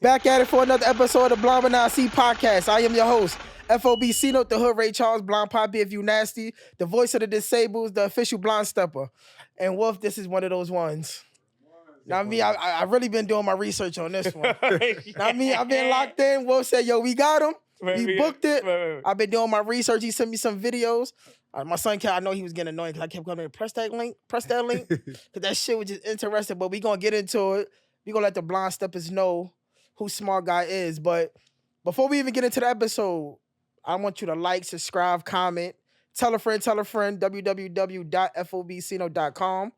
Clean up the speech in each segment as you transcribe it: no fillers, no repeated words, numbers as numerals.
Back at it for another episode of Blind But Not See podcast. I am your host, FOB C-Note, the Hood Ray Charles, Blind Poppy if you nasty, the voice of the disabled, the official blind stepper. And Wolf, this is one of those ones. Now me, I really been doing my research on this one. Now me, I've been locked in. Wolf said, yo, we got him. We booked it. I've been doing my research. He sent me some videos. My son, I know he was getting annoyed because I kept coming, press that link, because that shit was just interesting. But we going to get into it. We going to let the blind steppers know who Smart Guy is. But before we even get into the episode, I want you to like, subscribe, comment, tell a friend, www.fobcino.com.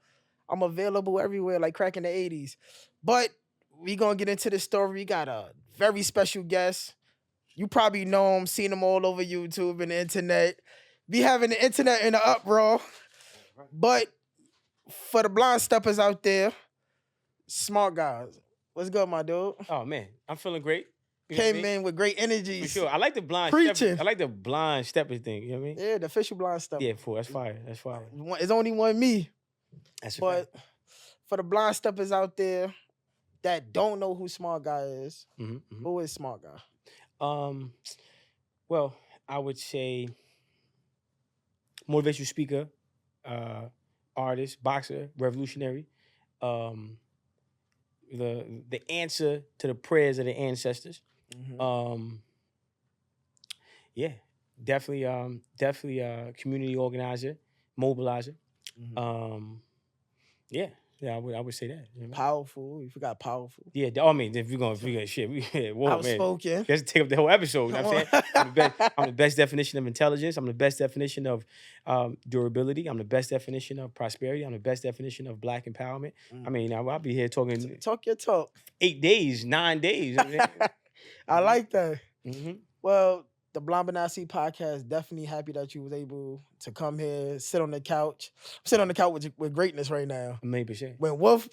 I'm available everywhere like crack in the 80s. But we going to get into the story. We got a very special guest. You probably know him, seen him all over YouTube and the internet. Be having the internet in the uproar. But for the blind steppers out there, Smart Guys. What's good, my dude? Oh man, I'm feeling great. Came in with great energy. For sure. I like the blind preaching. Steppers. I like the blind stepper thing. You know what I mean? Yeah, the official blind stepper. Yeah, that's fire. That's fire. It's only one me. That's a but fact. For the blind steppers out there that don't know who Smart Guy is, who is Smart Guy? Well, I would say motivational speaker, artist, boxer, revolutionary. The answer to the prayers of the ancestors. Yeah, definitely a community organizer, mobilizer. Yeah, I would say that. You know? Powerful. You forgot powerful. Yeah, I mean, if you're gonna shit, outspoken. Man. Let's take up the whole episode. You know what I'm saying? I'm the best definition of intelligence. I'm the best definition of durability. I'm the best definition of prosperity. I'm the best definition of Black empowerment. I mean, I'll be here talking. Talk your talk. 8 days, 9 days. I like that. Well, the Blind But Not See podcast, definitely happy that you was able to come here, sit on the couch. Sit on the couch with greatness right now. 100%. When Wolf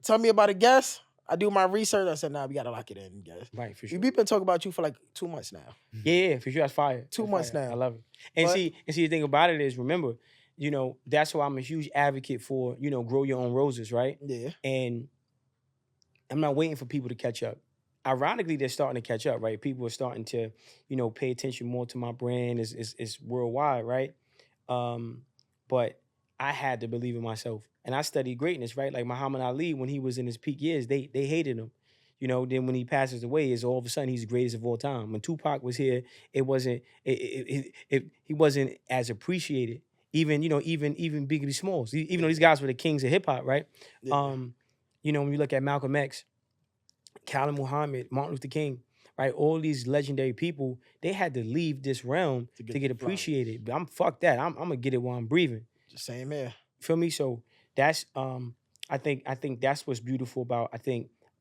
tell me about a guest, I do my research. I said, nah, we got to lock it in, guys. Right, for sure. We've been talking about you for like 2 months now. Yeah, for sure. That's fire. 2 months now. I love it. And see, the thing about it is, remember, you know, that's why I'm a huge advocate for, you know, grow your own roses, right? Yeah. And I'm not waiting for people to catch up. Ironically, they're starting to catch up, right? People are starting to, you know, pay attention more to my brand. It's worldwide, right? But I had to believe in myself. And I studied greatness, right? Like Muhammad Ali, when he was in his peak years, they hated him. You know, then when he passes away, it's all of a sudden he's the greatest of all time. When Tupac was here, he wasn't as appreciated. Even Biggie Smalls, even though these guys were the kings of hip hop, right? Yeah. You know, when you look at Malcolm X, Khalid Muhammad, Martin Luther King, right? All these legendary people, they had to leave this realm to get appreciated. But fuck that. I'm gonna get it while I'm breathing. Same here. Feel me? So that's I think that's what's beautiful about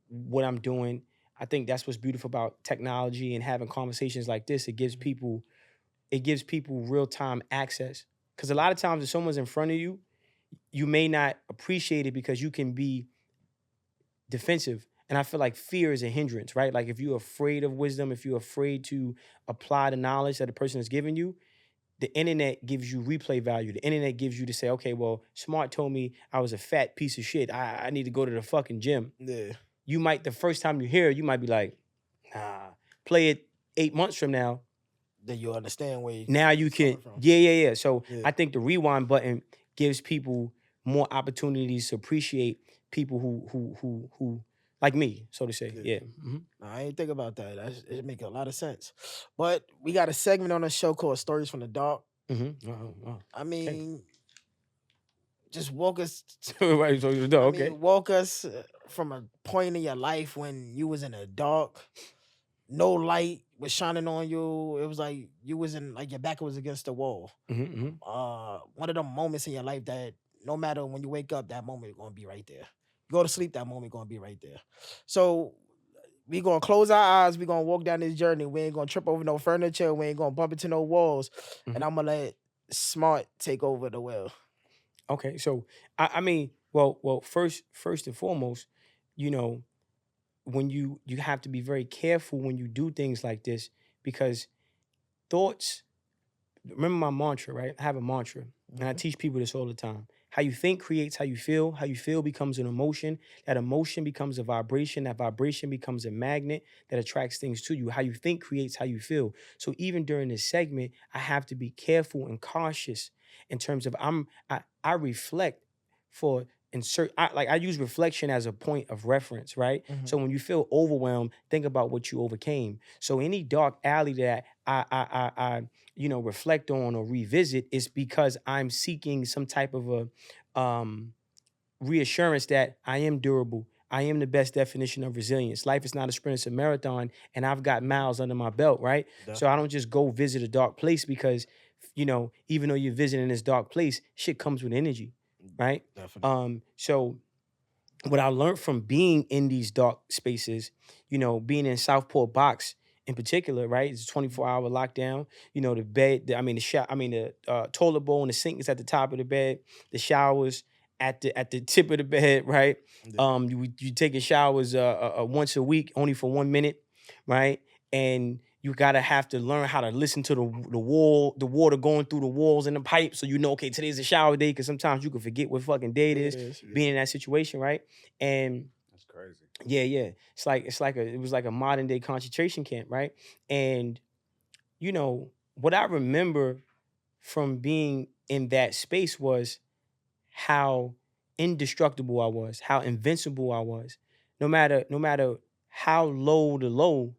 what I'm doing. I think that's what's beautiful about technology and having conversations like this. It gives people real-time access. Because a lot of times if someone's in front of you, you may not appreciate it because you can be defensive. And I feel like fear is a hindrance, right? Like if you're afraid of wisdom, if you're afraid to apply the knowledge that the person has given you, the internet gives you replay value. The internet gives you to say, okay, well, Smart told me I was a fat piece of shit. I need to go to the fucking gym. Yeah. You might, the first time you hear it, you might be like, nah. Play it 8 months from now. Then you'll understand where you now you can, yeah. So I think the rewind button gives people more opportunities to appreciate people who like me, so to say. Yeah. I ain't think about that. It make a lot of sense. But we got a segment on the show called Stories from the Dark. I mean, just walk us. Walk us from a point in your life when you was in the dark, no light was shining on you. It was like you was in, like your back was against the wall. One of them moments in your life that no matter when you wake up, that moment is gonna be right there. Go to sleep, that moment gonna be right there. So we gonna close our eyes. We gonna walk down this journey. We ain't gonna trip over no furniture. We ain't gonna bump into no walls. And I'm gonna let Smart take over the wheel. Okay, so I mean, well, first and foremost, you know, when you have to be very careful when you do things like this because thoughts. Remember my mantra, right? I have a mantra, and I teach people this all the time. How you think creates how you feel. How you feel becomes an emotion. That emotion becomes a vibration. That vibration becomes a magnet that attracts things to you. How you think creates how you feel. So even during this segment, I have to be careful and cautious in terms of I reflect for I use reflection as a point of reference, right? So when you feel overwhelmed, think about what you overcame. So any dark alley that I reflect on or revisit is because I'm seeking some type of a reassurance that I am durable. I am the best definition of resilience. Life is not a sprint, it's a marathon, and I've got miles under my belt, right? So I don't just go visit a dark place because, even though you're visiting this dark place, shit comes with energy, right? Definitely. So what I learned from being in these dark spaces, being in Southport Box in particular, right? It's a 24-hour lockdown. The bed, the toilet bowl and the sink is at the top of the bed. The showers at the tip of the bed, right? Yeah. You taking showers once a week, only for 1 minute, right? And you gotta have to learn how to listen to the water going through the walls and the pipes, so okay, today's a shower day, because sometimes you can forget what fucking day it is, being in that situation, right? And That's crazy. yeah, it was like a modern day concentration camp, right? And what I remember from being in that space was how indestructible I was, how invincible I was. No matter how low the low,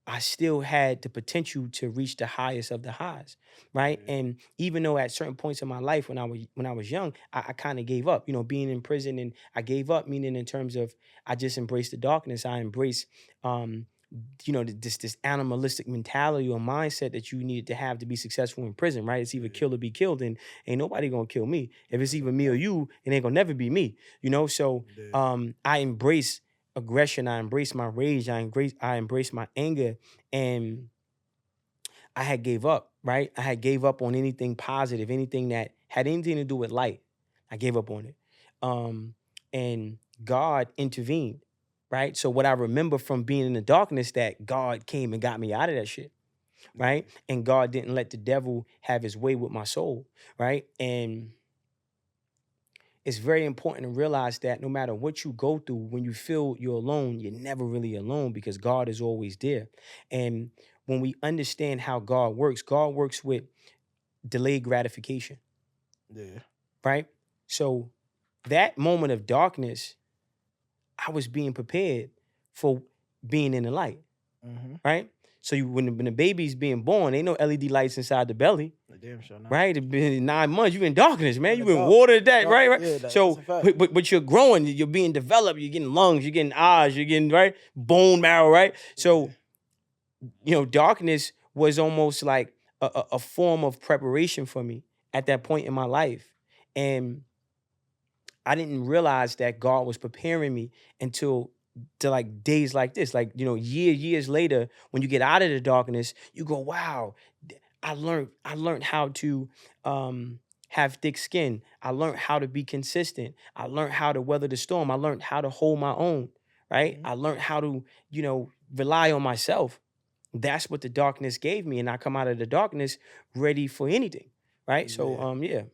I still had the potential to reach the highest of the highs, right? Yeah. And even though at certain points in my life when I was young, I kind of gave up, being in prison, and I gave up, meaning in terms of I just embraced the darkness. I embraced this animalistic mentality or mindset that you needed to have to be successful in prison, right? It's either kill or be killed, and ain't nobody gonna kill me. If it's either me or you, it ain't gonna never be me, So I embrace aggression, I embrace my rage, I embrace my anger, and I had gave up, right? I had gave up on anything positive, anything that had anything to do with light. I gave up on it. And God intervened, right? So what I remember from being in the darkness, that God came and got me out of that shit, right? And God didn't let the devil have his way with my soul, right? And it's very important to realize that no matter what you go through, when you feel you're alone, you're never really alone, because God is always there. And when we understand how God works with delayed gratification, Yeah. right? So that moment of darkness, I was being prepared for being in the light, right? So when the baby's being born, ain't no LED lights inside the belly. Damn sure not. Right, it's been 9 months. You in darkness, man. In You the in dark. water, that Dark, right. yeah, So, that's a fact. but you're growing. You're being developed. You're getting lungs. You're getting eyes. You're getting bone marrow, right. So, darkness was almost like a form of preparation for me at that point in my life, and I didn't realize that God was preparing me until to like days like this, years later, when you get out of the darkness, you go, wow, I learned how to have thick skin. I learned how to be consistent. I learned how to weather the storm. I learned how to hold my own, right? I learned how to, rely on myself. That's what the darkness gave me, and I come out of the darkness ready for anything, right? So, yeah.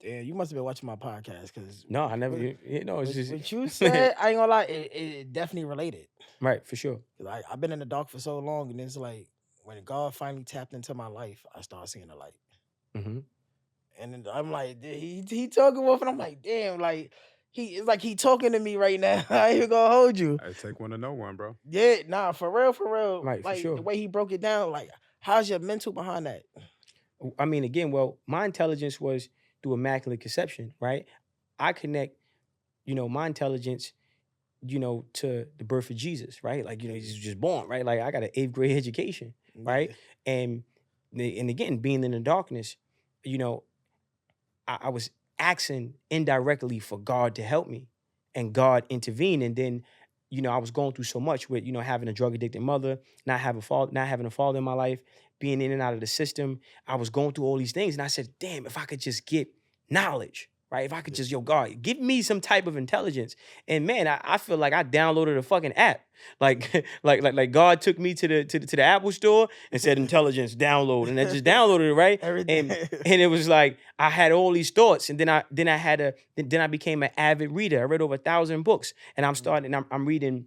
Damn, you must have been watching my podcast, because No, I never. It's just what you said, I ain't gonna lie, it definitely related. right, for sure. I've been in the dark for so long, and it's like when God finally tapped into my life, I started seeing the light. Mm-hmm. And then I'm like, he talking with, and I'm like, damn, like it's like he talking to me right now. I ain't even gonna hold you. I take one to know one, bro. Yeah, nah, for real. Right, for Like sure. the way he broke it down, like how's your mental behind that? I mean, again, well, my intelligence was through immaculate conception, right? I connect, my intelligence, to the birth of Jesus, right? Like, he's just born, right? Like, I got an 8th grade education, right? Yeah. And again, being in the darkness, I was asking indirectly for God to help me, and God intervened. And then, I was going through so much with, having a drug addicted mother, not having a father in my life, being in and out of the system. I was going through all these things, and I said, damn, if I could just get knowledge, right? If I could just, God, give me some type of intelligence. And man, I feel like I downloaded a fucking app. Like God took me to the Apple store and said intelligence download, and I just downloaded it, right? Everything. And it was like I had all these thoughts, and then I became an avid reader. I read over 1,000 books, and I'm reading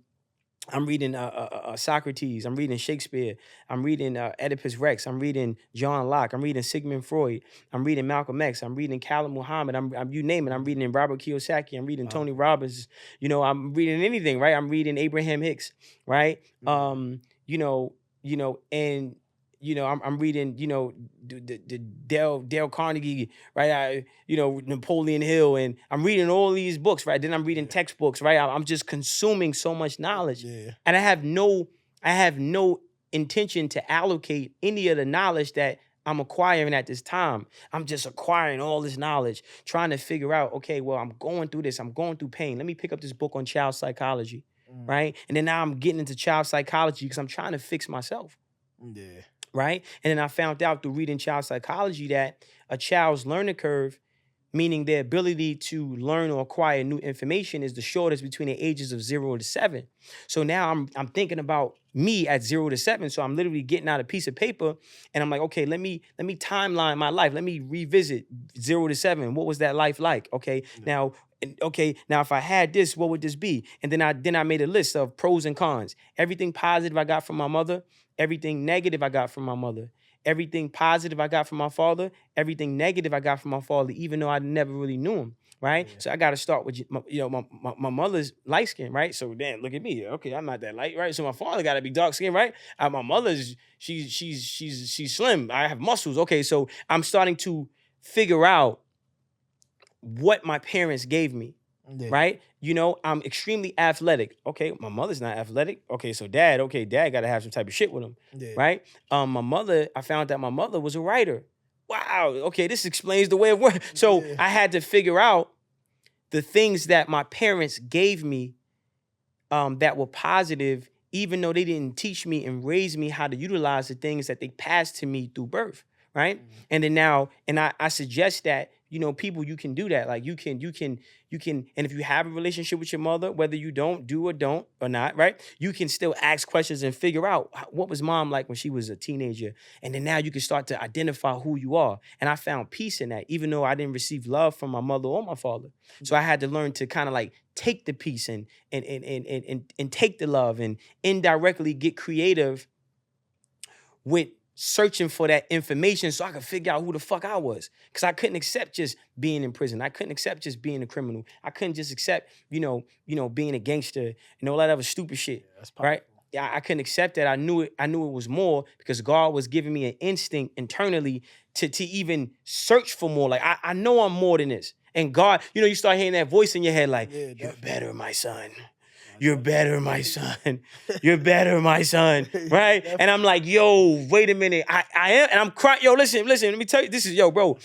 Socrates. I'm reading Shakespeare. I'm reading Oedipus Rex. I'm reading John Locke. I'm reading Sigmund Freud. I'm reading Malcolm X. I'm reading Khalid Muhammad. I'm you name it. I'm reading Robert Kiyosaki. I'm reading Tony Robbins. I'm reading anything, right? I'm reading Abraham Hicks, right? And I'm reading, the Dale Carnegie, right? Napoleon Hill, and I'm reading all these books, right? Then I'm reading textbooks, right? I'm just consuming so much knowledge, and I have no intention to allocate any of the knowledge that I'm acquiring at this time. I'm just acquiring all this knowledge, trying to figure out, okay, well, I'm going through this. I'm going through pain. Let me pick up this book on child psychology, right? And then now I'm getting into child psychology because I'm trying to fix myself. Yeah. Right? And then I found out through reading child psychology that a child's learning curve, meaning their ability to learn or acquire new information, is the shortest between the ages of 0 to 7. So now I'm thinking about me at 0 to 7. So I'm literally getting out a piece of paper and I'm like, okay, let me timeline my life. Let me revisit 0 to 7. What was that life like? Okay, now if I had this, what would this be? And then I made a list of pros and cons. Everything positive I got from my mother, everything negative I got from my mother, everything positive I got from my father, everything negative I got from my father, even though I never really knew him, right? Yeah. So I got to start with, my mother's light skin, right? So then look at me, okay, I'm not that light, right? So my father got to be dark skin, right? My mother's, she's slim, I have muscles, okay? So I'm starting to figure out what my parents gave me. Yeah. Right? I'm extremely athletic. Okay, my mother's not athletic. Okay, so dad got to have some type of shit with him. Yeah. Right? My mother, I found that my mother was a writer. Wow. Okay, this explains the way it works. So I had to figure out the things that my parents gave me that were positive, even though they didn't teach me and raise me how to utilize the things that they passed to me through birth. Right? Mm-hmm. And then now, and I suggest that, people, you can do that. Like you can, and if you have a relationship with your mother, whether you don't or not, right? You can still ask questions and figure out what was mom like when she was a teenager. And then now you can start to identify who you are. And I found peace in that, even though I didn't receive love from my mother or my father. So I had to learn to kind of like take the peace and take the love and indirectly get creative with searching for that information so I could figure out who the fuck I was. Because I couldn't accept just being in prison. I couldn't accept just being a criminal. I couldn't just accept, being a gangster and all that other stupid shit. Yeah, right? Yeah, I couldn't accept that. I knew it was more because God was giving me an instinct internally to even search for more. Like, I know I'm more than this. And God, you start hearing that voice in your head like, you're better, my son. You're better, my son. You're better, my son. Right? And I'm like, yo, wait a minute. I am, and I'm crying. Yo, listen, let me tell you, this is, yo, bro.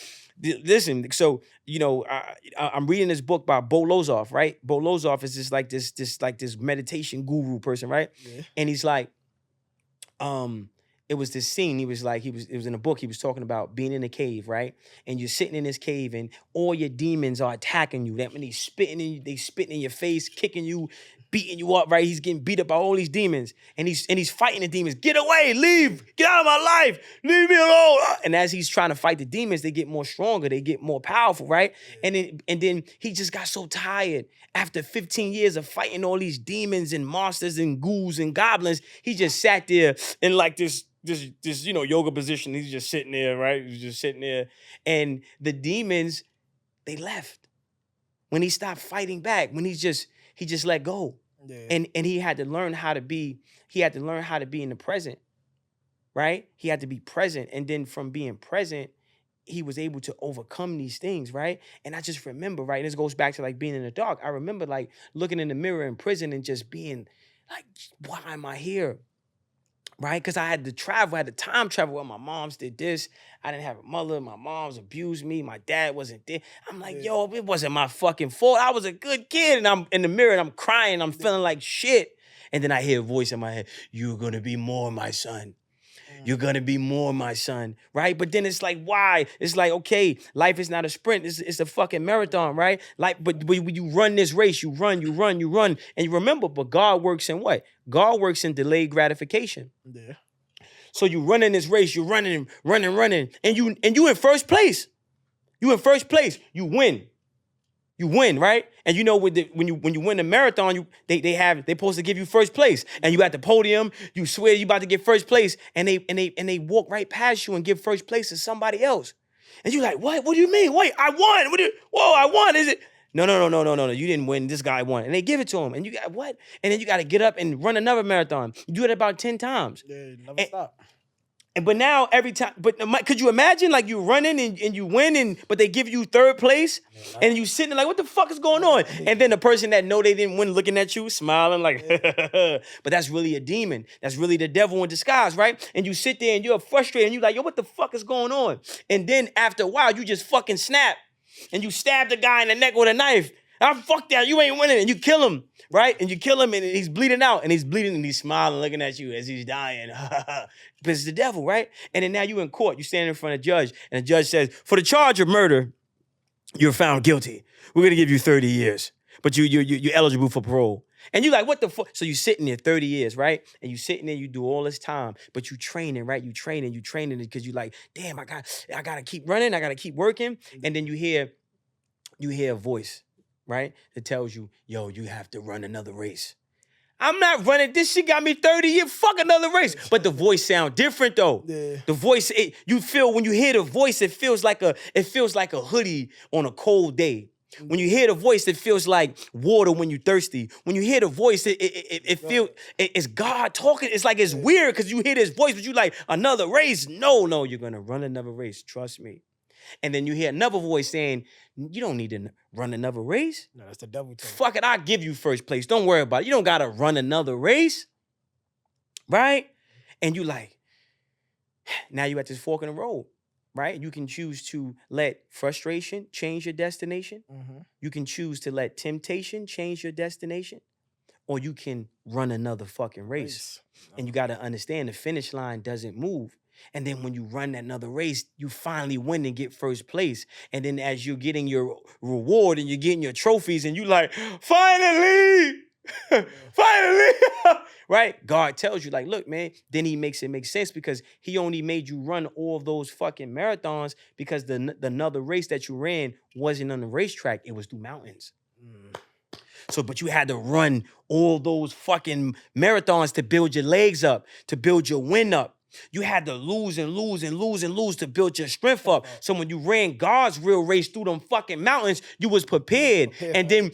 Listen, so, I'm reading this book by Bo Lozoff, right? Bo Lozoff is this meditation guru person, right? Yeah. And he's like, it was this scene. It was in a book. He was talking about being in a cave, right? And you're sitting in this cave and all your demons are attacking you. That when they spitting in your face, kicking you, beating you up, right? He's getting beat up by all these demons. And he's fighting the demons. Get away, leave, get out of my life, leave me alone. And as he's trying to fight the demons, they get more stronger, they get more powerful, right? And then he just got so tired. After 15 years of fighting all these demons and monsters and ghouls and goblins, he just sat there in like this yoga position. He's just sitting there, right? He's just sitting there. And the demons, they left. When he stopped fighting back, when he just let go. Yeah. And he had to learn how to be in the present, right? He had to be present. And then from being present, he was able to overcome these things, right? And I just remember, right? And this goes back to like being in the dark. I remember like looking in the mirror in prison and just being like, why am I here? Right? Because I had to travel, I had to time travel. Well, my moms did this. I didn't have a mother. My mom's abused me. My dad wasn't there. I'm like, yo, it wasn't my fucking fault. I was a good kid. And I'm in the mirror and I'm crying. I'm feeling like shit. And then I hear a voice in my head, you're going to be more, my son. You're gonna be more, my son, right? But then it's like, why? It's like, okay, life is not a sprint. It's a fucking marathon, right? Like, but when you run this race, you run, and you remember. But God works in what? God works in delayed gratification. Yeah. So you run in this race, you're running, and you in first place. You in first place. You win. You win, right? And you know when you win the marathon, they supposed to give you first place, and you at the podium, you swear you about to get first place, and they walk right past you and give first place to somebody else, and you like, what? What do you mean? Wait, I won. Whoa, I won. Is it? No. You didn't win. This guy won, and they give it to him, and you got what? And then you got to get up and run another marathon. You do it about 10 times. Yeah, never stop. But now every time, could you imagine like you running and you win, but they give you third place, and you sitting there like, what the fuck is going on? And then the person that know they didn't win looking at you, smiling like, but that's really a demon. That's really the devil in disguise, right? And you sit there and you're frustrated and you're like, yo, what the fuck is going on? And then after a while, you just fucking snap and you stab the guy in the neck with a knife. Fuck that, you ain't winning, and you kill him, right? And you kill him, and he's bleeding out, and he's smiling, looking at you as he's dying. Because it's the devil, right? And then now you in court, you stand in front of a judge, and the judge says, for the charge of murder, you're found guilty. We're gonna give you 30 years, but you're eligible for parole. And you're like, what the fuck? So you sitting there 30 years, right? And you sitting there, you do all this time, but you training, right? You training because you like, damn, I gotta keep running, I gotta keep working. And then you hear a voice, right? That tells you, yo, you have to run another race. I'm not running. This shit got me 30 years. Fuck another race. But the voice sound different though. Yeah. The voice, you feel when you hear the voice, it feels like a hoodie on a cold day. When you hear the voice, it feels like water when you're thirsty. When you hear the voice, it feels it's God talking. It's like it's weird because you hear this voice, but you like another race. No, you're gonna run another race. Trust me. And then you hear another voice saying, you don't need to run another race. No, that's the devil too. Fuck it, I'll give you first place. Don't worry about it. You don't got to run another race, right? And you like, now you at this fork in the road, right? You can choose to let frustration change your destination. Mm-hmm. You can choose to let temptation change your destination. Or you can run another fucking race. And you got to understand the finish line doesn't move. And then when you run another race, you finally win and get first place. And then as you're getting your reward and you're getting your trophies and you like, finally, right? God tells you like, look, man, then he makes it make sense because he only made you run all of those fucking marathons because the another race that you ran wasn't on the racetrack. It was through mountains. So, but you had to run all those fucking marathons to build your legs up, to build your win up. You had to lose to build your strength up. So when you ran God's real race through them fucking mountains, you was prepared. And then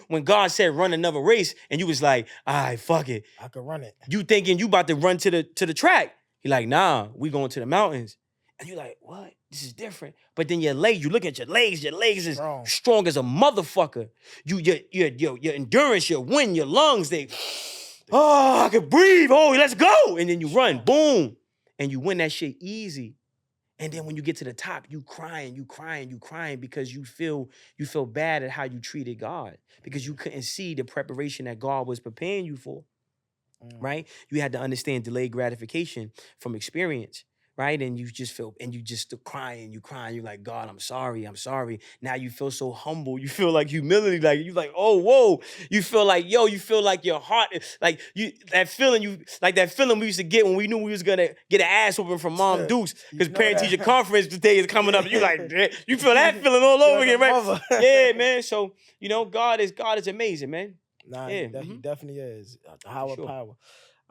when God said run another race, and you was like, all right, fuck it, I could run it. You thinking you about to run to the track? He like, nah, we going to the mountains. And you like, what? This is different. But then your legs, you look at your legs is strong as a motherfucker. Your endurance, your wind, your lungs, I can breathe. Oh, let's go. And then you run, boom. And you win that shit easy. And then when you get to the top, you crying because you feel bad at how you treated God. Because you couldn't see the preparation that God was preparing you for. Right? You had to understand delayed gratification from experience. Right? And you just crying. You're like, God, I'm sorry. Now you feel so humble. You feel like humility. Like, you're like, oh, whoa. You feel like your heart, like that feeling we used to get when we knew we was going to get an ass whooping from Mom Dukes because parent-teacher conference today is coming up. You like, you feel that feeling all over again, right? Yeah, man. So, God is amazing, man. Nah, he definitely is. Power.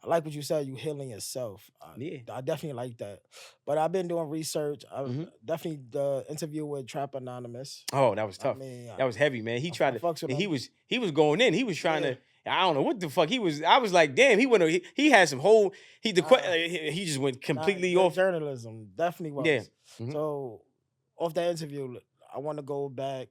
I like what you said, you healing yourself. I definitely like that. But I've been doing research. Definitely the interview with Trap Anonymous. Oh, that was tough. That was heavy, man. He tried to, he was going in. He was trying to, I don't know what the fuck he was. I was like, damn, he had some whole, he just went completely off. Journalism definitely was. Yeah. So off that interview, I want to go back.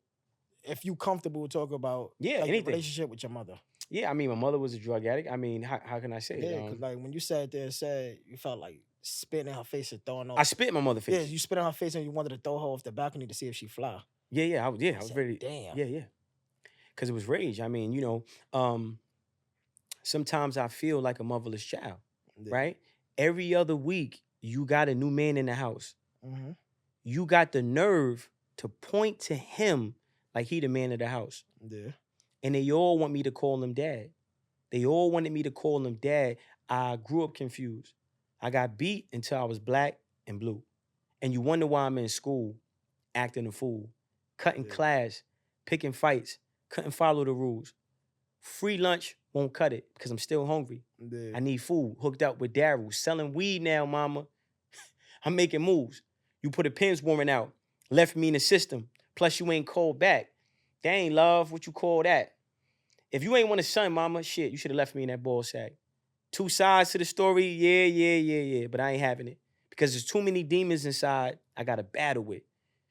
If you comfortable talk about anything. Relationship with your mother. Yeah, I mean, my mother was a drug addict. I mean, how can I say it? Yeah, because like when you sat there and said you felt like spitting in her face and throwing off. I spit in my mother's face. Yeah, you spit in her face and you wanted to throw her off the balcony to see if she fly. Yeah, I was ready. Damn. Yeah. Because it was rage. I mean, sometimes I feel like a motherless child, right? Every other week, you got a new man in the house. Mm-hmm. You got the nerve to point to him like he the man of the house. Yeah. And they all want me to call him dad. They all wanted me to call him dad. I grew up confused. I got beat until I was black and blue. And you wonder why I'm in school acting a fool, cutting class, picking fights, couldn't follow the rules. Free lunch won't cut it because I'm still hungry. Yeah. I need food. Hooked up with Daryl. Selling weed now, mama. I'm making moves. You put a pins warrant out. Left me in the system. Plus you ain't called back. That ain't love. What you call that? If you ain't want a son, mama, shit, you should have left me in that ball sack. Two sides to the story. Yeah. But I ain't having it. Because there's too many demons inside I got to battle with.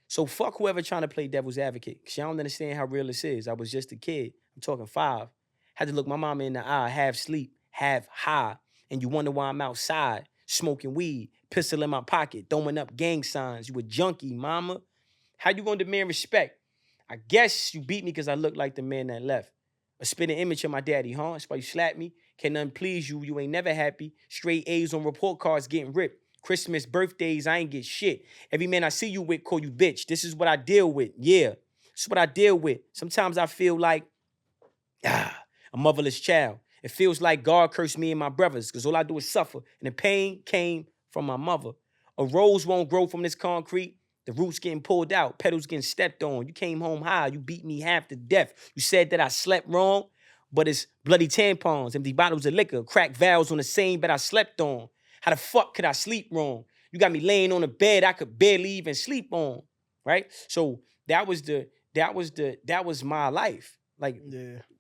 So fuck whoever trying to play devil's advocate. Because y'all don't understand how real this is. I was just a kid. I'm talking 5. Had to look my mama in the eye, half sleep, half high. And you wonder why I'm outside, smoking weed, pistol in my pocket, throwing up gang signs. You a junkie, mama. How you gonna demand respect? I guess you beat me because I look like the man that left. A spitting image of my daddy, huh? That's why you slapped me. Can nothing please you? You ain't never happy. Straight A's on report cards getting ripped. Christmas, birthdays, I ain't get shit. Every man I see you with call you bitch. This is what I deal with. Yeah, this is what I deal with. Sometimes I feel like, a motherless child. It feels like God cursed me and my brothers because all I do is suffer. And the pain came from my mother. A rose won't grow from this concrete. The roots getting pulled out, petals getting stepped on. You came home high. You beat me half to death. You said that I slept wrong, but it's bloody tampons, empty bottles of liquor, cracked valves on the same bed I slept on. How the fuck could I sleep wrong? You got me laying on a bed I could barely even sleep on, right? So that was my life. Like,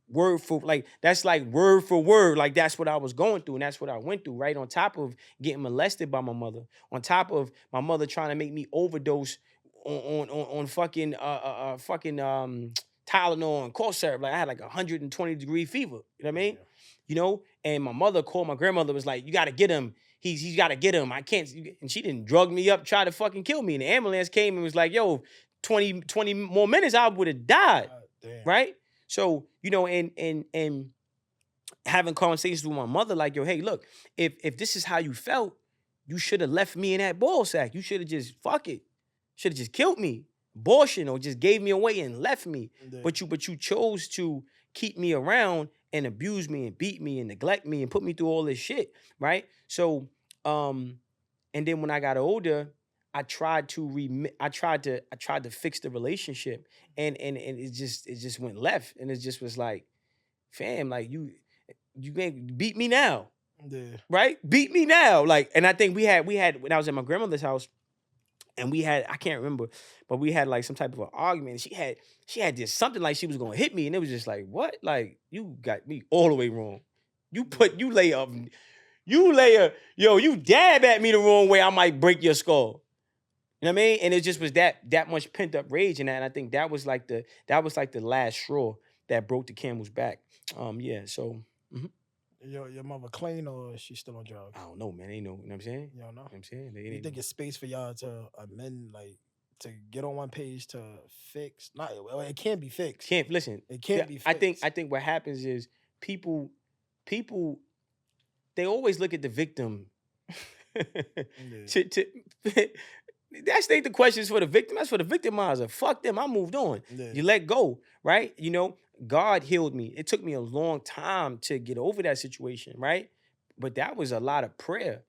word for, like, that's like word for word. Like, that's what I was going through, and that's what I went through, right? On top of getting molested by my mother, on top of my mother trying to make me overdose on fucking Tylenol and cough syrup. Like, I had like 120-degree fever. You know what I mean? You know, and my mother called my grandmother, was like, you got to get him. He's got to get him. I can't. And she didn't drug me up, try to fucking kill me. And the ambulance came and was like, yo, 20 more minutes, I would have died. Right? So, you know, and having conversations with my mother, like, yo, hey, look, if this is how you felt, you should have left me in that ball sack. You should have just, fuck it. Should have just killed me. Abortion, or just gave me away and left me. But you chose to keep me around and abuse me and beat me and neglect me and put me through all this shit, right? So, and then when I got older, I tried to fix the relationship, and it just went left, and it just was like, fam, like you can't beat me now, right? Beat me now, like. And I think we had when I was at my grandmother's house, and we had, I can't remember, but we had like some type of an argument. And she had just something like she was gonna hit me, and it was just like, what? Like, you got me all the way wrong. You dab at me the wrong way, I might break your skull. You know what I mean? And it just was that much pent up rage in that. And I think that was like the last straw that broke the camel's back. Yeah. So. Mm-hmm. Your mother clean, or is she still on drugs? I don't know, man. Ain't no, you know what I'm saying? You don't know? You know what I'm saying? You think it's space for y'all to amend, like, to get on one page to fix? Not, well, it can't be fixed. Can't, listen. It can't be fixed. I think what happens is people, they always look at the victim. That's ain't the questions for the victim. That's for the victimizer. Fuck them. I moved on. You let go, right? You know, God healed me. It took me a long time to get over that situation, right? But that was a lot of prayer.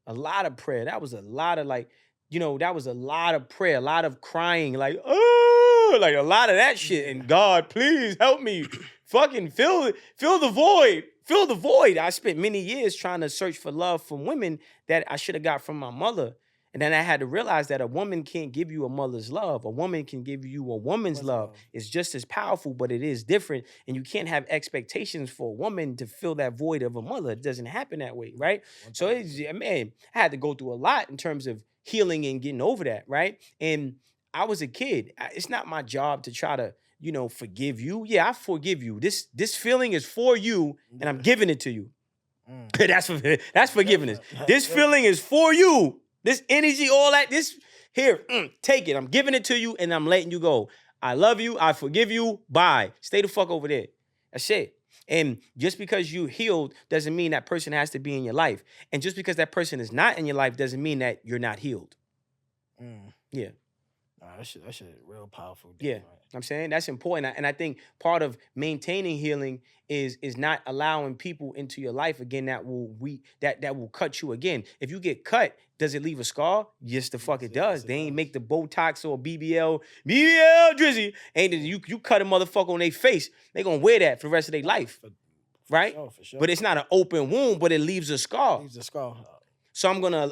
A lot of prayer. That was a lot of, like, you know, that was a lot of prayer, a lot of crying, like, oh, like a lot of that shit. And God, please help me fucking fill the void. Fill the void. I spent many years trying to search for love from women that I should have got from my mother. And then I had to realize that a woman can't give you a mother's love. A woman can give you a woman's love. It's just as powerful, but it is different. And you can't have expectations for a woman to fill that void of a mother. It doesn't happen that way, right? So, man, I had to go through a lot in terms of healing and getting over that, right? And I was a kid. It's not my job to try to, you know, forgive you. Yeah, I forgive you. This feeling is for you, and I'm giving it to you. That's forgiveness. This feeling is for you. This energy, all that, this, here, take it. I'm giving it to you, and I'm letting you go. I love you. I forgive you. Bye. Stay the fuck over there. That's it. And just because you healed doesn't mean that person has to be in your life. And just because that person is not in your life doesn't mean that you're not healed. Yeah. That shit real powerful. Yeah, I'm saying that's important, and I think part of maintaining healing is not allowing people into your life again that will that will cut you again. If you get cut, does it leave a scar? Yes, the fuck it does. They ain't make the Botox or BBL Drizzy. Ain't you cut a motherfucker on their face? They gonna wear that for the rest of their life, right? For sure. But it's not an open wound, but it leaves a scar. Leaves a scar. So I'm gonna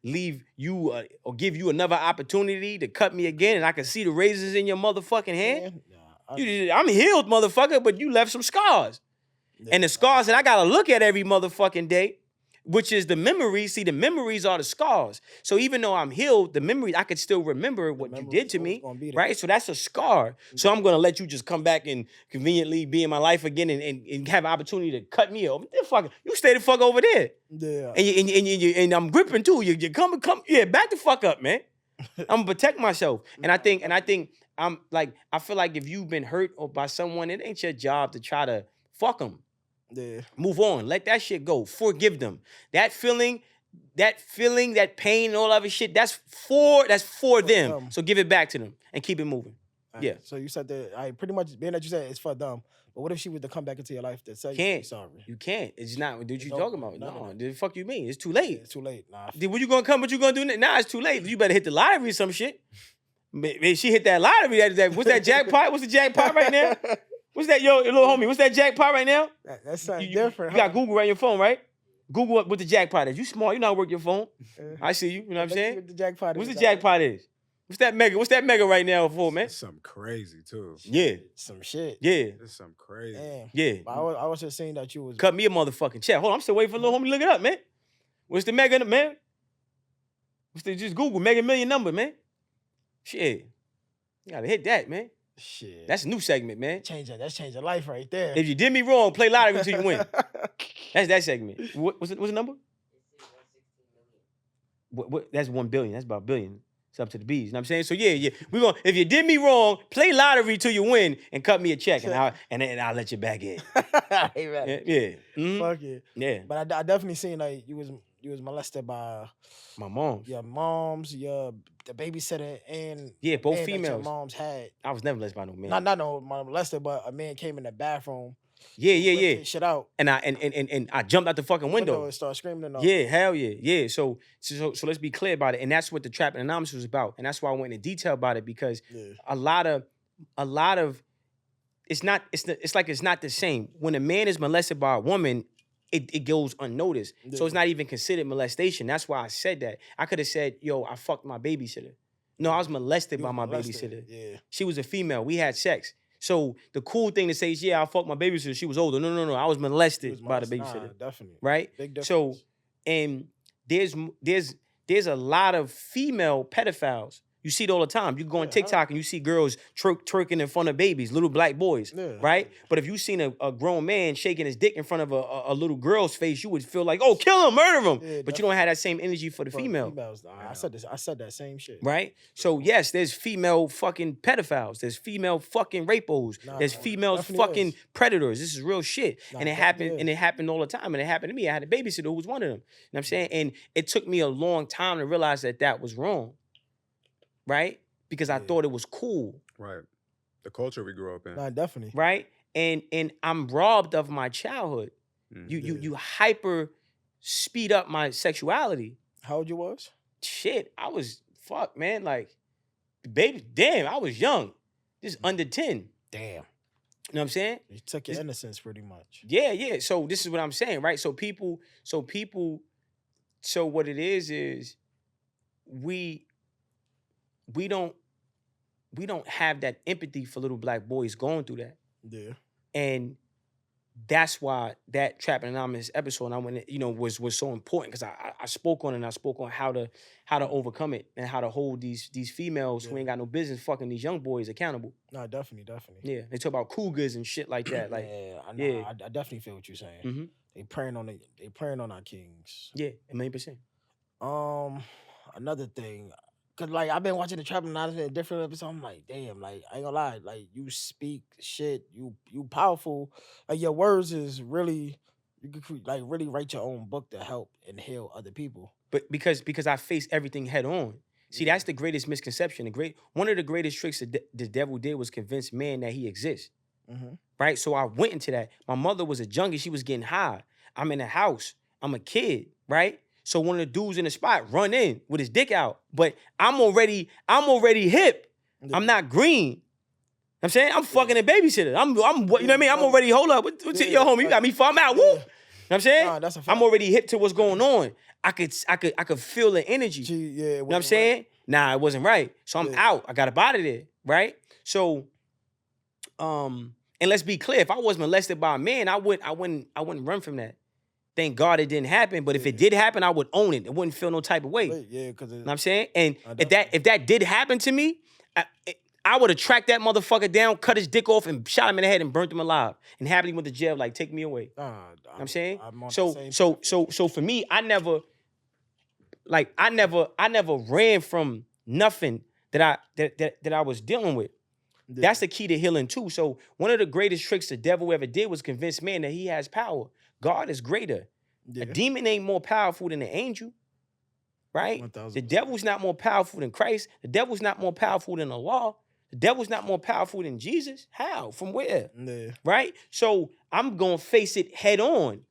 leave you or give you another opportunity to cut me again, and I can see the razors in your motherfucking hand. I'm healed, motherfucker, but you left some scars, and the scars that I gotta look at every motherfucking day, which is the memories. See, the memories are the scars. So even though I'm healed, the memories I could still remember what you did to me, right? So that's a scar. So I'm gonna let you just come back and conveniently be in my life again and have an opportunity to cut me off. You stay the fuck over there. Yeah. And I'm gripping too. You come, back the fuck up, man. I'm gonna protect myself. And I think I'm like, I feel like if you've been hurt or by someone, it ain't your job to try to fuck them. Yeah. Move on. Let that shit go. Forgive them. That feeling, that pain and all other shit, that's for them. So give it back to them and keep it moving. Right. Yeah. So you said that I pretty much being that you said it's for them. But what if she was to come back into your life to say you're sorry? You can't. It's not what you talking about. No. The fuck you mean? It's too late. Yeah, it's too late. Nah. What you gonna come? What you gonna do? Nah, it's too late. You better hit the lottery or some shit. Man, she hit that lottery. What's that jackpot? What's the jackpot right now? What's that, yo, little homie? What's that jackpot right now? That's something different. You got Google right on your phone, right? Google what the jackpot is. You smart. You know how to work your phone. I see you. You know what I'm saying? What's the jackpot? What's the jackpot is? What's that mega? What's that mega right now for, man? It's something crazy too. Yeah. Some shit. Yeah. It's something crazy. Damn. Yeah. But I was just saying that you was cut me a motherfucking check. Hold on, I'm still waiting for little homie to look it up, man. What's the mega, man? Just Google Mega Million number, man. Shit. You gotta hit that, man. Shit. That's a new segment, man. That's changing life right there. If you did me wrong, play lottery until you win. That's that segment. What's the number? That's 1 billion. That's about a billion. It's up to the bees. You know what I'm saying? So yeah. We're gonna, if you did me wrong, play lottery till you win and cut me a check and then I'll let you back in. Yeah. Mm-hmm. Fuck it. Yeah. But I definitely seen like you was molested by my moms. Your moms, the babysitter, and both females. Your moms had. I was never molested by no man. Not molested, but a man came in the bathroom. Yeah. Shit out. And I jumped out the fucking window And started screaming and all. Yeah, hell yeah. So let's be clear about it. And that's what the Trapping Anonymous was about. And that's why I went into detail about it, because a lot of it's like it's not the same. When a man is molested by a woman, it goes unnoticed. Yeah. So it's not even considered molestation. That's why I said that. I could have said, yo, I fucked my babysitter. No, I was molested by my babysitter. Yeah. She was a female. We had sex. So the cool thing to say is, yeah, I fucked my babysitter. She was older. No. I was molested by the babysitter. Nah, definitely. Right? Big difference. So, and there's a lot of female pedophiles. You see it all the time. You go on TikTok and you see girls twerking in front of babies, little black boys, right? But if you seen a grown man shaking his dick in front of a little girl's face, you would feel like, oh, kill him, murder him. Yeah, but you don't have that same energy for the female. Females, I said that same shit. Right? So yes, there's female fucking pedophiles. There's female fucking rapos. There's females fucking predators. This is real shit. And it happened all the time. And it happened to me. I had a babysitter who was one of them. You know what I'm saying? And it took me a long time to realize that was wrong. Right? Because I thought it was cool. Right. The culture we grew up in. Nah, definitely. Right? And I'm robbed of my childhood. You hyper speed up my sexuality. How old you was? Shit, I was man. Like, baby, damn, I was young. Just under 10. Damn. You know what I'm saying? You took your innocence pretty much. Yeah. So this is what I'm saying, right? So what it is we don't have that empathy for little black boys going through that. Yeah. And that's why that Trapping Anonymous episode, and I went, was so important, because I spoke on it, and I spoke on how to overcome it and how to hold these females who ain't got no business fucking these young boys accountable. No, definitely. Yeah. They talk about cougars and shit like that. Like, I definitely feel what you're saying. Mm-hmm. They preying on our kings. Yeah, 1,000,000%. Another thing, Cause like I've been watching the Trap Anonymous in different episodes. I'm like, damn, like I ain't gonna lie, like you speak shit, you powerful. Like your words is really, you could like really write your own book to help and heal other people. But because I face everything head on. See, that's the greatest misconception. One of the greatest tricks the devil did was convince man that he exists. Right? So I went into that. My mother was a junkie. She was getting high. I'm in the house. I'm a kid, right? So one of the dudes in the spot run in with his dick out. But I'm already hip. Yeah. I'm not green. I'm saying I'm fucking a babysitter. I'm you know what I mean? I'm already, hold up. What's your homie? You got me I'm out. Woo. You know what I'm saying? Nah, that's a fact. I'm already hip to what's going on. I could feel the energy. You know what I'm saying? Right. Nah, it wasn't right. So I'm out. I got up out of there, right? So and let's be clear, if I was molested by a man, I wouldn't run from that. Thank God it didn't happen. But if it did happen, I would own it. It wouldn't feel no type of way. Yeah, because you know what I'm saying? And if that did happen to me, I would have tracked that motherfucker down, cut his dick off, and shot him in the head and burnt him alive. And happily went to jail, like, take me away. You know what I'm saying? So for me, I never ran from nothing that I was dealing with. Yeah. That's the key to healing too. So one of the greatest tricks the devil ever did was convince man that he has power. God is greater. Yeah. A demon ain't more powerful than an angel, right? 1,000%. The devil's not more powerful than Christ. The devil's not more powerful than the law. The devil's not more powerful than Jesus. How? From where? Yeah. Right? So I'm gonna face it head on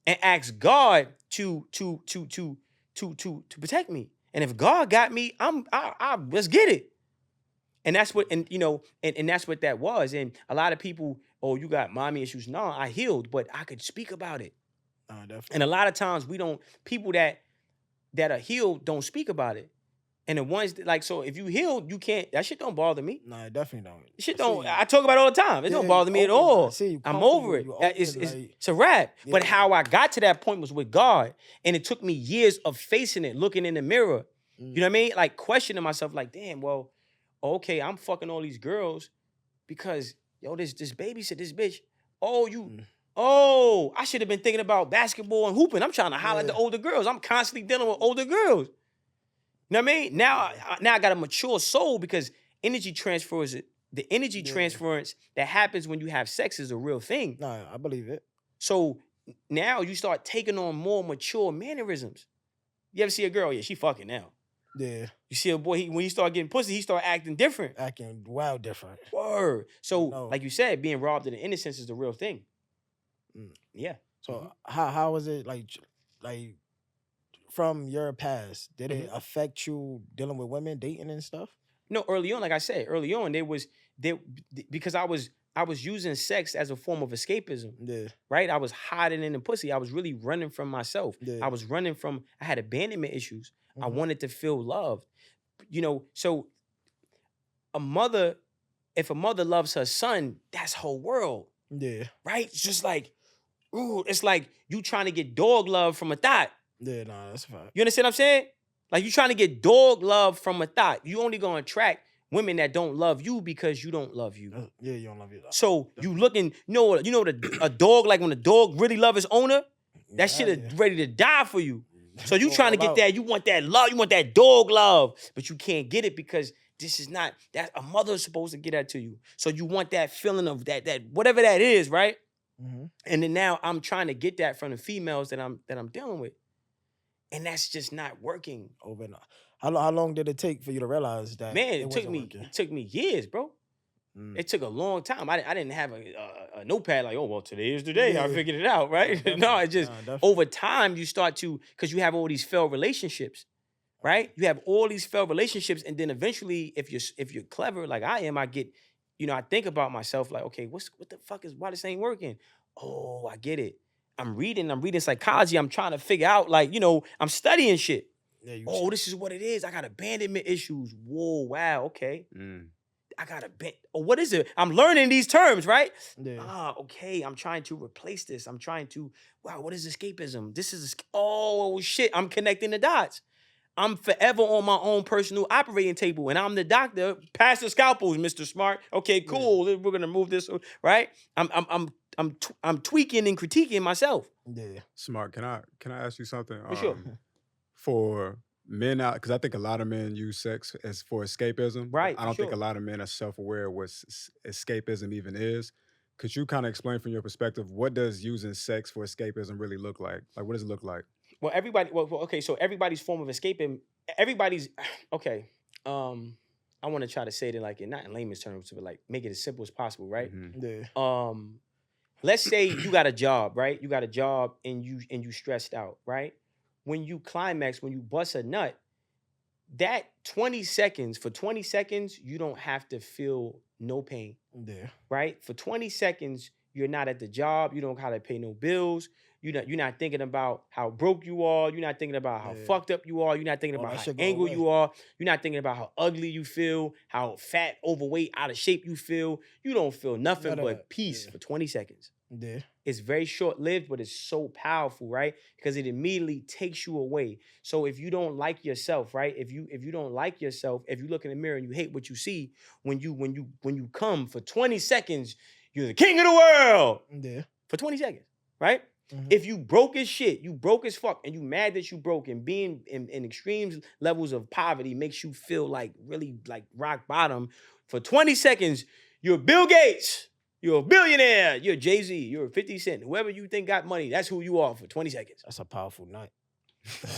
and ask God to protect me. And if God got me, I let's get it. And that's what, and that's what that was. And a lot of people, oh, you got mommy issues. No, I healed, but I could speak about it. Definitely. And a lot of times people that are healed don't speak about it. And the ones that, like, so if you healed, you can't, that shit don't bother me. No, it definitely don't. Shit don't, I talk about it all the time. It don't bother me at all. I'm over it. It's a wrap. Yeah. But how I got to that point was with God. And it took me years of facing it, looking in the mirror. You know what I mean? Like questioning myself, like, damn, well, okay, I'm fucking all these girls because, yo, this babysit, this bitch. Oh, I should have been thinking about basketball and hooping. I'm trying to holler at the older girls. I'm constantly dealing with older girls. You know what I mean? Now I got a mature soul because the energy transference that happens when you have sex is a real thing. No, I believe it. So now you start taking on more mature mannerisms. You ever see a girl? Yeah, she fucking now. Yeah. You see a boy, when he start getting pussy, he start acting different. Acting wild different. Word. So, like you said, being robbed of the innocence is the real thing. Yeah. So how was it like from your past? Did it affect you dealing with women, dating and stuff? No, early on, like I said, because I was using sex as a form of escapism. Yeah. Right? I was hiding in the pussy. I was really running from myself. Yeah. I had abandonment issues. I wanted to feel loved. So if a mother loves her son, that's her world. Yeah. Right? It's just like, ooh, it's like you trying to get dog love from a thought. Yeah, nah, that's fine. You understand what I'm saying? Like you trying to get dog love from a thought. You only gonna attract women that don't love you because you don't love you. Yeah, you don't love you. So you looking, a dog, like when a dog really love his owner, that shit is ready to die for you. So you trying to get that, you want that love, you want that dog love, but you can't get it because this is not, that a mother is supposed to get that to you. So you want that feeling of that whatever that is, right? And then now I'm trying to get that from the females that I'm dealing with. And that's just not working. How long did it take for you to realize that? Man, it took me years, bro. It took a long time. I didn't have a notepad like, oh, well, today is the day. Yeah. I figured it out, right? No, it just, over time, you start to, because you have all these failed relationships, right? You have all these failed relationships, and then eventually, if you're clever, like I am, I get, I think about myself like, okay, what the fuck why this ain't working? Oh, I get it. I'm reading psychology. I'm trying to figure out, like, I'm studying shit. Yeah, this is what it is. I got abandonment issues. Whoa, wow, okay. I got what is it? I'm learning these terms, right? Yeah. Okay, I'm trying to replace this. I'm trying to, what is escapism? This is, shit, I'm connecting the dots. I'm forever on my own personal operating table, and I'm the doctor. Pass the scalpels, Mr. Smart. Okay, cool. Yeah. We're gonna move this, right? I'm tweaking and critiquing myself. Yeah. Smart. Can I ask you something? For sure. For men out, because I think a lot of men use sex as for escapism. Right, I don't think sure. a lot of men are self-aware of what escapism even is. Could you kind of explain from your perspective, what does using sex for escapism really look like? Like, what does it look like? Well, okay, so everybody's form of escaping, everybody's, okay, I want to try to say it like, not in layman's terms, but like make it as simple as possible, right? Yeah. Let's say you got a job, right? You got a job and you stressed out, right? When you climax, when you bust a nut, that 20 seconds, for 20 seconds, you don't have to feel no pain, Yeah. right? For 20 seconds, you're not at the job. You don't gotta pay no bills. You're not thinking about how broke you are. You're not thinking about how fucked up you are. You're not thinking All about that how shit go angry away. you are. You're not thinking about how ugly you feel, how fat, overweight, out of shape you feel. You don't feel nothing None of but that. peace Yeah. for 20 seconds. Yeah. It's very short-lived, but it's so powerful, right? Because it immediately takes you away. So if you don't like yourself, right? If you don't like yourself, if you look in the mirror and you hate what you see, when you come for 20 seconds, you're the king of the world. Yeah. For 20 seconds, right? Mhm. If you broke as shit, you broke as fuck, and you mad that you broke, and being in extreme levels of poverty makes you feel like really like rock bottom. For 20 seconds, you're Bill Gates. You're a billionaire. You're Jay-Z. You're 50 Cent. Whoever you think got money, that's who you are for 20 seconds. That's a powerful nut.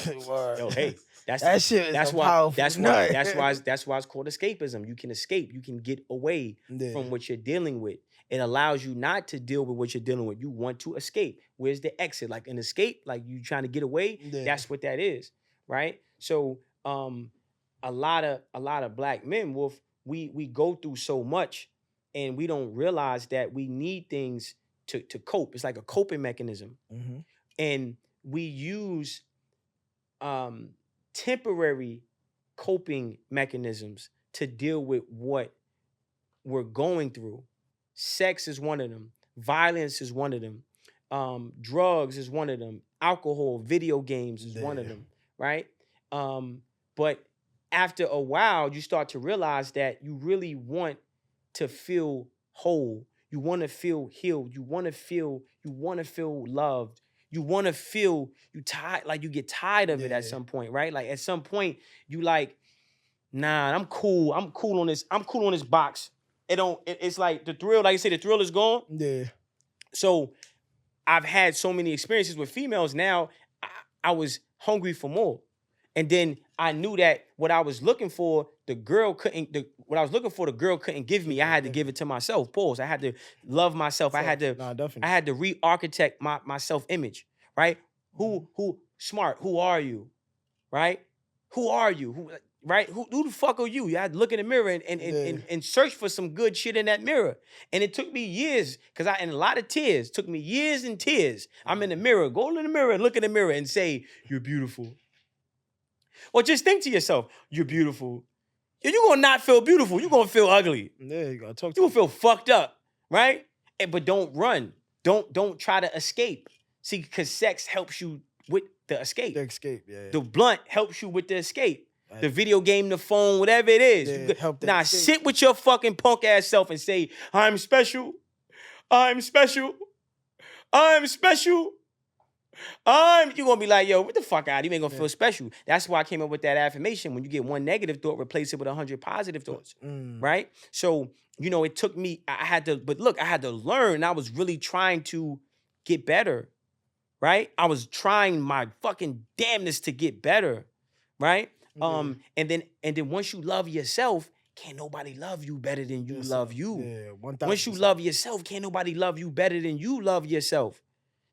Yo, hey, that shit is that's a why powerful that's nut. why it's called escapism. You can escape. You can get away from what you're dealing with. It allows you not to deal with what you're dealing with. You want to escape. Where's the exit? Like an escape, like you trying to get away. Yeah. That's what that is, right? So, a lot of black men, Wolf, we go through so much, and we don't realize that we need things to cope. It's like a coping mechanism, Mhm. and we use temporary coping mechanisms to deal with what we're going through. Sex is one of them. Violence is one of them. Drugs is one of them. Alcohol, video games is one of them, right? But after a while, you start to realize that you really want to feel whole. You want to feel healed. You want to feel loved. You want to feel you get tired of it at some point, right? Like at some point, you like, nah, I'm cool. I'm cool on this. I'm cool on this box. It's like the thrill, like you say, the thrill is gone. Yeah. So I've had so many experiences with females. Now I was hungry for more. And then I knew that what I was looking for, the girl couldn't give me. I had to give it to myself. Pause. I had to love myself. I had to re-architect my self-image, right? Who smart? Who are you? Right? Who are you? Right? Who the fuck are you? You had to look in the mirror and search for some good shit in that mirror. And it took me years, and a lot of tears. It took me years and tears. I'm in the mirror. Go in the mirror and look in the mirror and say, you're beautiful. Or just think to yourself, you're beautiful. You're gonna not feel beautiful. You're gonna feel ugly. Yeah, you gotta talk to You're gonna feel fucked up, right? But don't run. Don't try to escape. See, because sex helps you with the escape. The escape, yeah. The blunt helps you with the escape. The video game, the phone, whatever it is. Now sit with your fucking punk ass self and say, I'm special. I'm special. I'm special. You're gonna be like, yo, what the fuck out? You ain't gonna feel special. That's why I came up with that affirmation. When you get one negative thought, replace it with 100 positive thoughts. Right? So, it took me, I had to learn. I was really trying to get better. Right? I was trying my fucking damnness to get better. Right? And then once you love yourself, can't nobody love you better than you love you. Yeah, 1,000%. Once you love yourself, can't nobody love you better than you love yourself.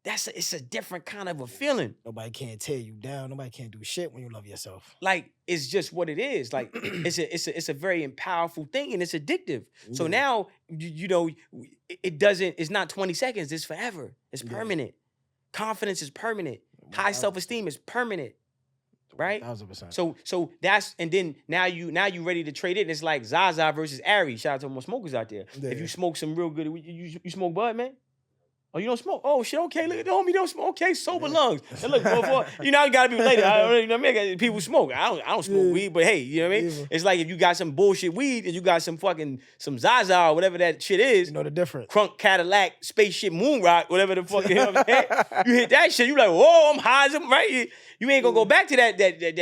It's a different kind of a feeling. Nobody can't tear you down. Nobody can't do shit when you love yourself. Like, it's just what it is. Like, it's a very powerful thing, and it's addictive. So now, it's not 20 seconds. It's forever. It's permanent. Confidence is permanent. High self-esteem is permanent. Right? 1,000%. So that's, and then now you ready to trade it. And it's like Zaza versus Ari. Shout out to all my smokers out there. Yeah. If you smoke some real good, you smoke bud, man? Oh, you don't smoke? Oh, shit, okay. Look at the homie, don't smoke. Okay, sober lungs. And look, before, you know, I gotta be related. You know what I mean? People smoke. I don't smoke weed, but hey, you know what I mean? It's like if you got some bullshit weed and you got some Zaza or whatever that shit is. You know the difference. Crunk, Cadillac, spaceship, moon rock, whatever the fuck, you know what I'm saying? You hit that shit, you like, whoa, I'm high as I'm right. You ain't gonna go back to that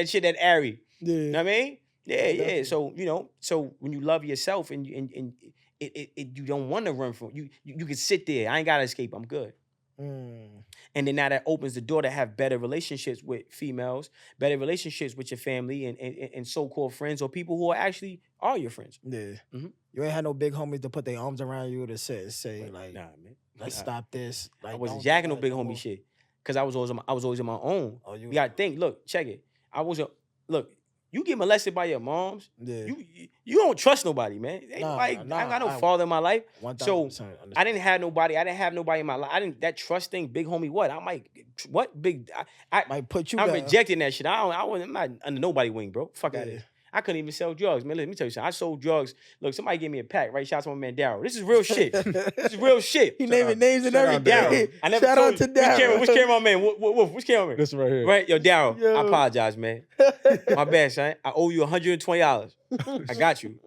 shit, that airy. Yeah. You know what I mean? Yeah. So, you know, so when you love yourself and you don't want to run from you can sit there. I ain't gotta escape. I'm good. And then now that opens the door to have better relationships with females, better relationships with your family and so-called friends or people who are your friends. Yeah. You ain't had no big homies to put their arms around you to say like, nah, man. Let's stop this. Like, I wasn't jacking no big homie shit. Cause I was always on my own. Oh, you gotta think, look, check it. You get molested by your moms. Yeah. You don't trust nobody, man. I got no father in my life. So I didn't have nobody. I didn't have nobody in my life. That trust thing, big homie. What? I might put you. I'm down. rejecting that shit. I'm not under nobody wing, bro. Fuck out of here. I couldn't even sell drugs, man. Let me tell you something. I sold drugs. Look, somebody gave me a pack, right? Shout out to my man Daryl. This is real shit. This is real shit. He naming names and everything. Daryl. I never shout told out to Daryl. Which cameraman? Which cameraman? This right here. Right, yo, Daryl. I apologize, man. My bad, son. I owe you $120. I got you.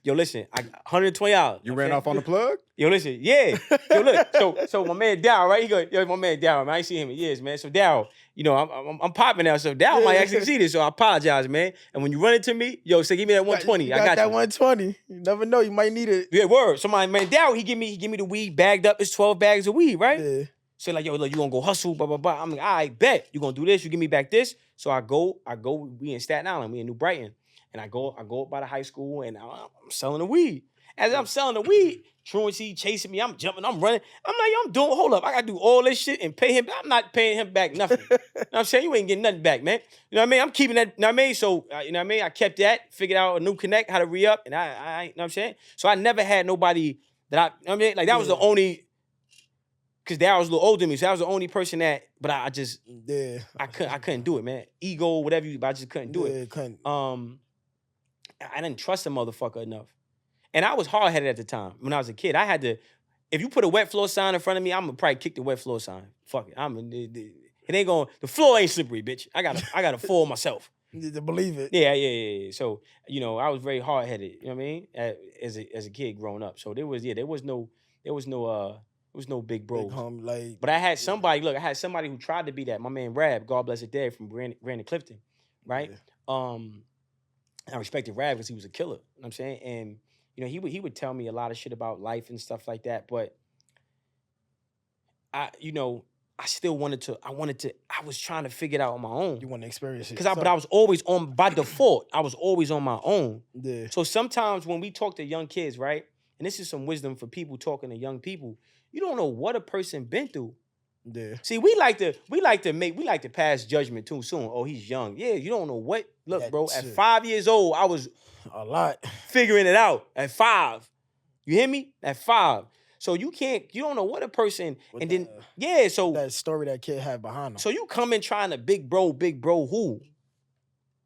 Yo, listen, $120. You ran off on the plug? Yo, listen, yeah. Yo, look, so my man Daryl, right? He go, yo, my man Daryl, man. I ain't seen him in years, man. So Daryl, you know, I'm popping now, so Daryl might actually see this, so I apologize, man. And when you run into me, yo, say give me that 120. You I got that you. 120. You never know, you might need it. Yeah, word. So my man Daryl, he give me the weed bagged up. It's 12 bags of weed, right? Yeah. So like, yo, look, you gonna go hustle, blah, blah, blah. I'm like, all right, bet. You gonna do this, you give me back this. So I go, we in Staten Island, we in New Brighton. And I go up by the high school and I'm selling the weed. As I'm selling the weed, Truancy chasing me, I'm jumping, I'm running. I'm like, yo, hold up, I gotta do all this shit and pay him. I'm not paying him back nothing. You know what I'm saying? You ain't getting nothing back, man. You know what I mean? I'm keeping that, you know what I mean? So, you know what I mean? I kept that, figured out a new connect, how to re-up, and I you know what I'm saying? So I never had nobody that you know what I mean? Like that was the only, because Darryl was a little older than me, so that was the only person that, but I just, I couldn't do it, man. Ego, whatever but I just couldn't do it. I didn't trust the motherfucker enough. And I was hard-headed at the time. When I was a kid, I had to, if you put a wet floor sign in front of me, I'm gonna probably kick the wet floor sign. Fuck it. It ain't going, the floor ain't slippery, bitch. I gotta fall myself. You need to believe it. Yeah. So, you know, I was very hard-headed, you know what I mean? As a kid growing up. So there was no big bros. But I had somebody, who tried to be that. My man Rab, God bless his dad, from Brandon Clifton, right? Yeah. I respected Rab because he was a killer. You know what I'm saying? And, you know, he would tell me a lot of shit about life and stuff like that. But I was trying to figure it out on my own. You want to experience it. But I was always by default, I was always on my own. Yeah. So sometimes when we talk to young kids, right? And this is some wisdom for people talking to young people, you don't know what a person been through. Yeah. See, we like to pass judgment too soon. Oh, he's young. Yeah, you don't know what. Look, bro, at 5 years old, I was a lot figuring it out. At 5. You hear me? At 5. So you don't know what a person, with and then, so that story that kid had behind him. So you come in trying to big bro who?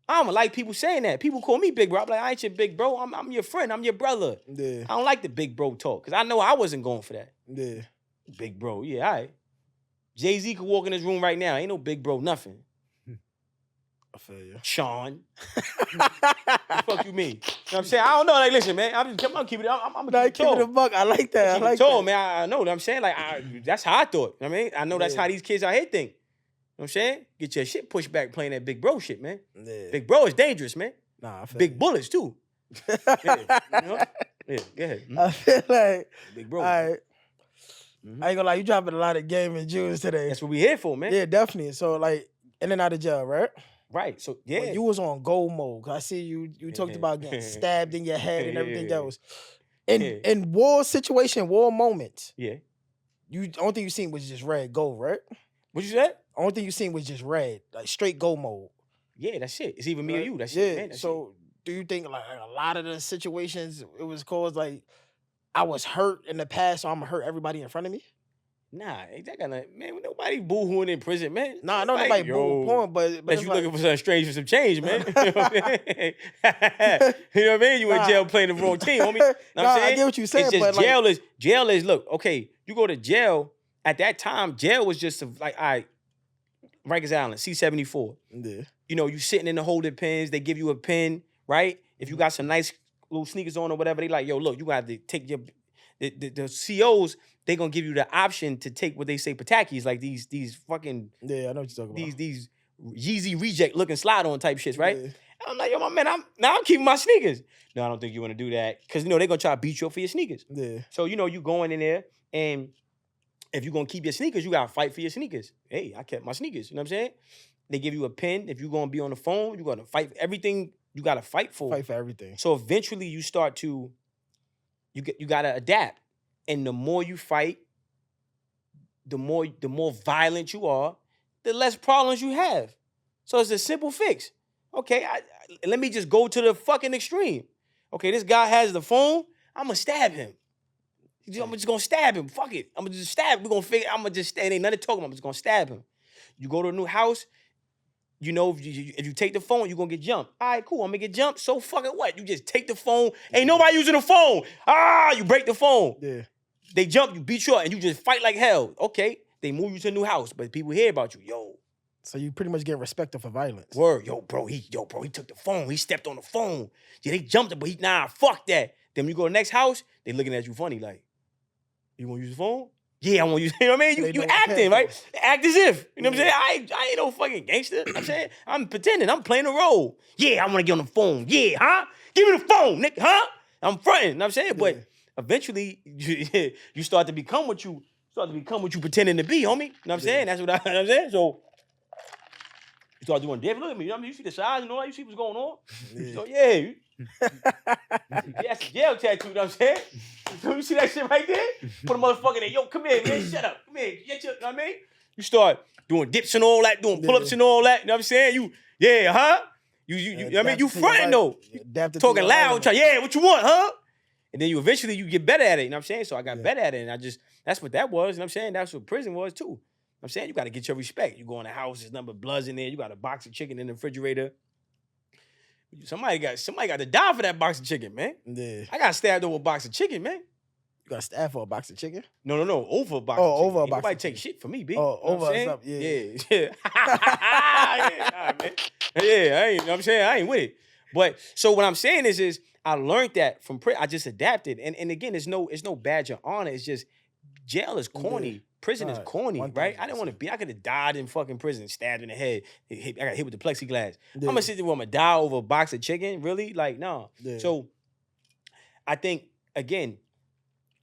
I don't like people saying that. People call me big bro. I'm like, I ain't your big bro. I'm your friend. I'm your brother. Yeah. I don't like the big bro talk, because I know I wasn't going for that. Yeah. Big bro, yeah, all right. Jay-Z could walk in this room right now. Ain't no big bro, nothing. I feel you. Sean. What the fuck you mean? You know what I'm saying? I don't know. Like, listen, man. I'm keeping it. I'm keep it a buck. I like that. I like that. Man. I know what I'm saying. Like, that's how I thought. You know what I mean? I know that's how these kids out here think. You know what I'm saying? Get your shit pushed back playing that big bro shit, man. Yeah. Big bro is dangerous, man. Nah, I feel big bullets, too. Yeah, you know? Yeah, go ahead. I feel like... Big bro. All right. I ain't gonna lie, you dropping a lot of game and Jews today. That's what we here for, man. Yeah, definitely. So, like, in and out of jail, right? Right. So, yeah. Well, you was on gold mode. I see you talked about getting stabbed in your head and everything else. In war situation, war moments. Yeah. Only thing you seen was just red gold, right? What you said? Only thing you seen was just red, like straight gold mode. Yeah, that's it. It's either me or you. That's it, man. So, do you think, like, a lot of the situations, it was caused, like, I was hurt in the past, so I'm gonna hurt everybody in front of me? Nah, ain't that gonna, man, nobody boo-hooing in prison, man. Nah, I know nobody boo-hooing, but you looking for something strange for some change, man. You know what I mean? You know what I mean? You in jail playing the wrong team, homie. Know what I'm saying? I get what you're saying, it's just but jail is, look, okay, you go to jail at that time, jail was just like, all right, Rikers Island, C-74. Yeah. You know, you sitting in the holding pens, they give you a pen, right? If you got some nice little sneakers on or whatever, they like, yo, look, you got to take your, the COs, they gonna give you the option to take what they say patakis, like these fucking, Yeah, I know what you're talking about. These Yeezy reject looking slide on type shits, right? Yeah. I'm like, yo, my man, I'm keeping my sneakers. No, I don't think you want to do that. Because, you know, they're going to try to beat you up for your sneakers. Yeah. So, you know, you going in there, and if you're going to keep your sneakers, you got to fight for your sneakers. Hey, I kept my sneakers. You know what I'm saying? They give you a pen. If you're going to be on the phone, you got to fight for everything. You got to fight for. Fight for everything. So eventually you start to, you got to adapt. And the more you fight, the more violent you are, the less problems you have. So it's a simple fix. Okay, let me just go to the fucking extreme. Okay, this guy has the phone. I'm gonna stab him. I'm just gonna stab him. Fuck it. I'm gonna just stab him. We're gonna figure. I'm gonna just. It ain't nothing to talk about. I'm just gonna stab him. You go to a new house. You know, if you take the phone, you're gonna get jumped. All right, cool. I'm gonna get jumped. So fucking what? You just take the phone. Ain't nobody using the phone. You break the phone. Yeah. They jump you, beat you up, and you just fight like hell. Okay, they move you to a new house, but people hear about you. Yo. So you pretty much get respected for violence. Word, yo, bro, he took the phone. He stepped on the phone. Yeah, they jumped him, but fuck that. Then you go to the next house, they looking at you funny, like, you want to use the phone? Yeah, I want to use. You know what I mean? You acting, right? Act as if. You know what I'm saying? I ain't no fucking gangster. You know what I'm saying? I'm pretending. I'm playing a role. Yeah, I want to get on the phone. Yeah, huh? Give me the phone, nigga, huh? I'm fronting. You know what I'm saying? But eventually, you start to become what you pretending to be, homie. You know what I'm saying? That's what I'm saying. So. You start doing David, look at me. You know what I mean? You see the size and all that? You see what's going on? Yeah. So, yeah. That's a jail tattoo, you know what I'm saying? So you see that shit right there? Put a motherfucker there. Yo, come here, man. Shut up. Come here. You know what I mean? You start doing dips and all that, doing pull-ups and all that. You know what I'm saying? You I mean, you fronting though. Talking loud. Yeah, what you want, huh? And then you eventually get better at it. You know what I'm saying? So I got better at it. And that's what that was. You know what I'm saying? That's what prison was too. I'm saying you got to get your respect. You go in the house, there's nothing but bloods in there. You got a box of chicken in the refrigerator. Somebody got to die for that box of chicken, man. Yeah. I got stabbed over a box of chicken, man. You got stabbed for a box of chicken? No, over a box of chicken. Over a box. Nobody take shit from me, B. Oh, you know over something. Yeah. Yeah. Nah, man. Yeah, you know what I'm saying? I ain't with it. But so what I'm saying is I learned that from prison. I just adapted. And again, it's no badge of honor. It's just jail is corny. Yeah. Prison is corny, right? I didn't want to be. I could have died in fucking prison, stabbed in the head. I got hit with the plexiglass. Yeah. I'm gonna sit there, I'm gonna die over a box of chicken? Really? Like, no. Yeah. So I think, again,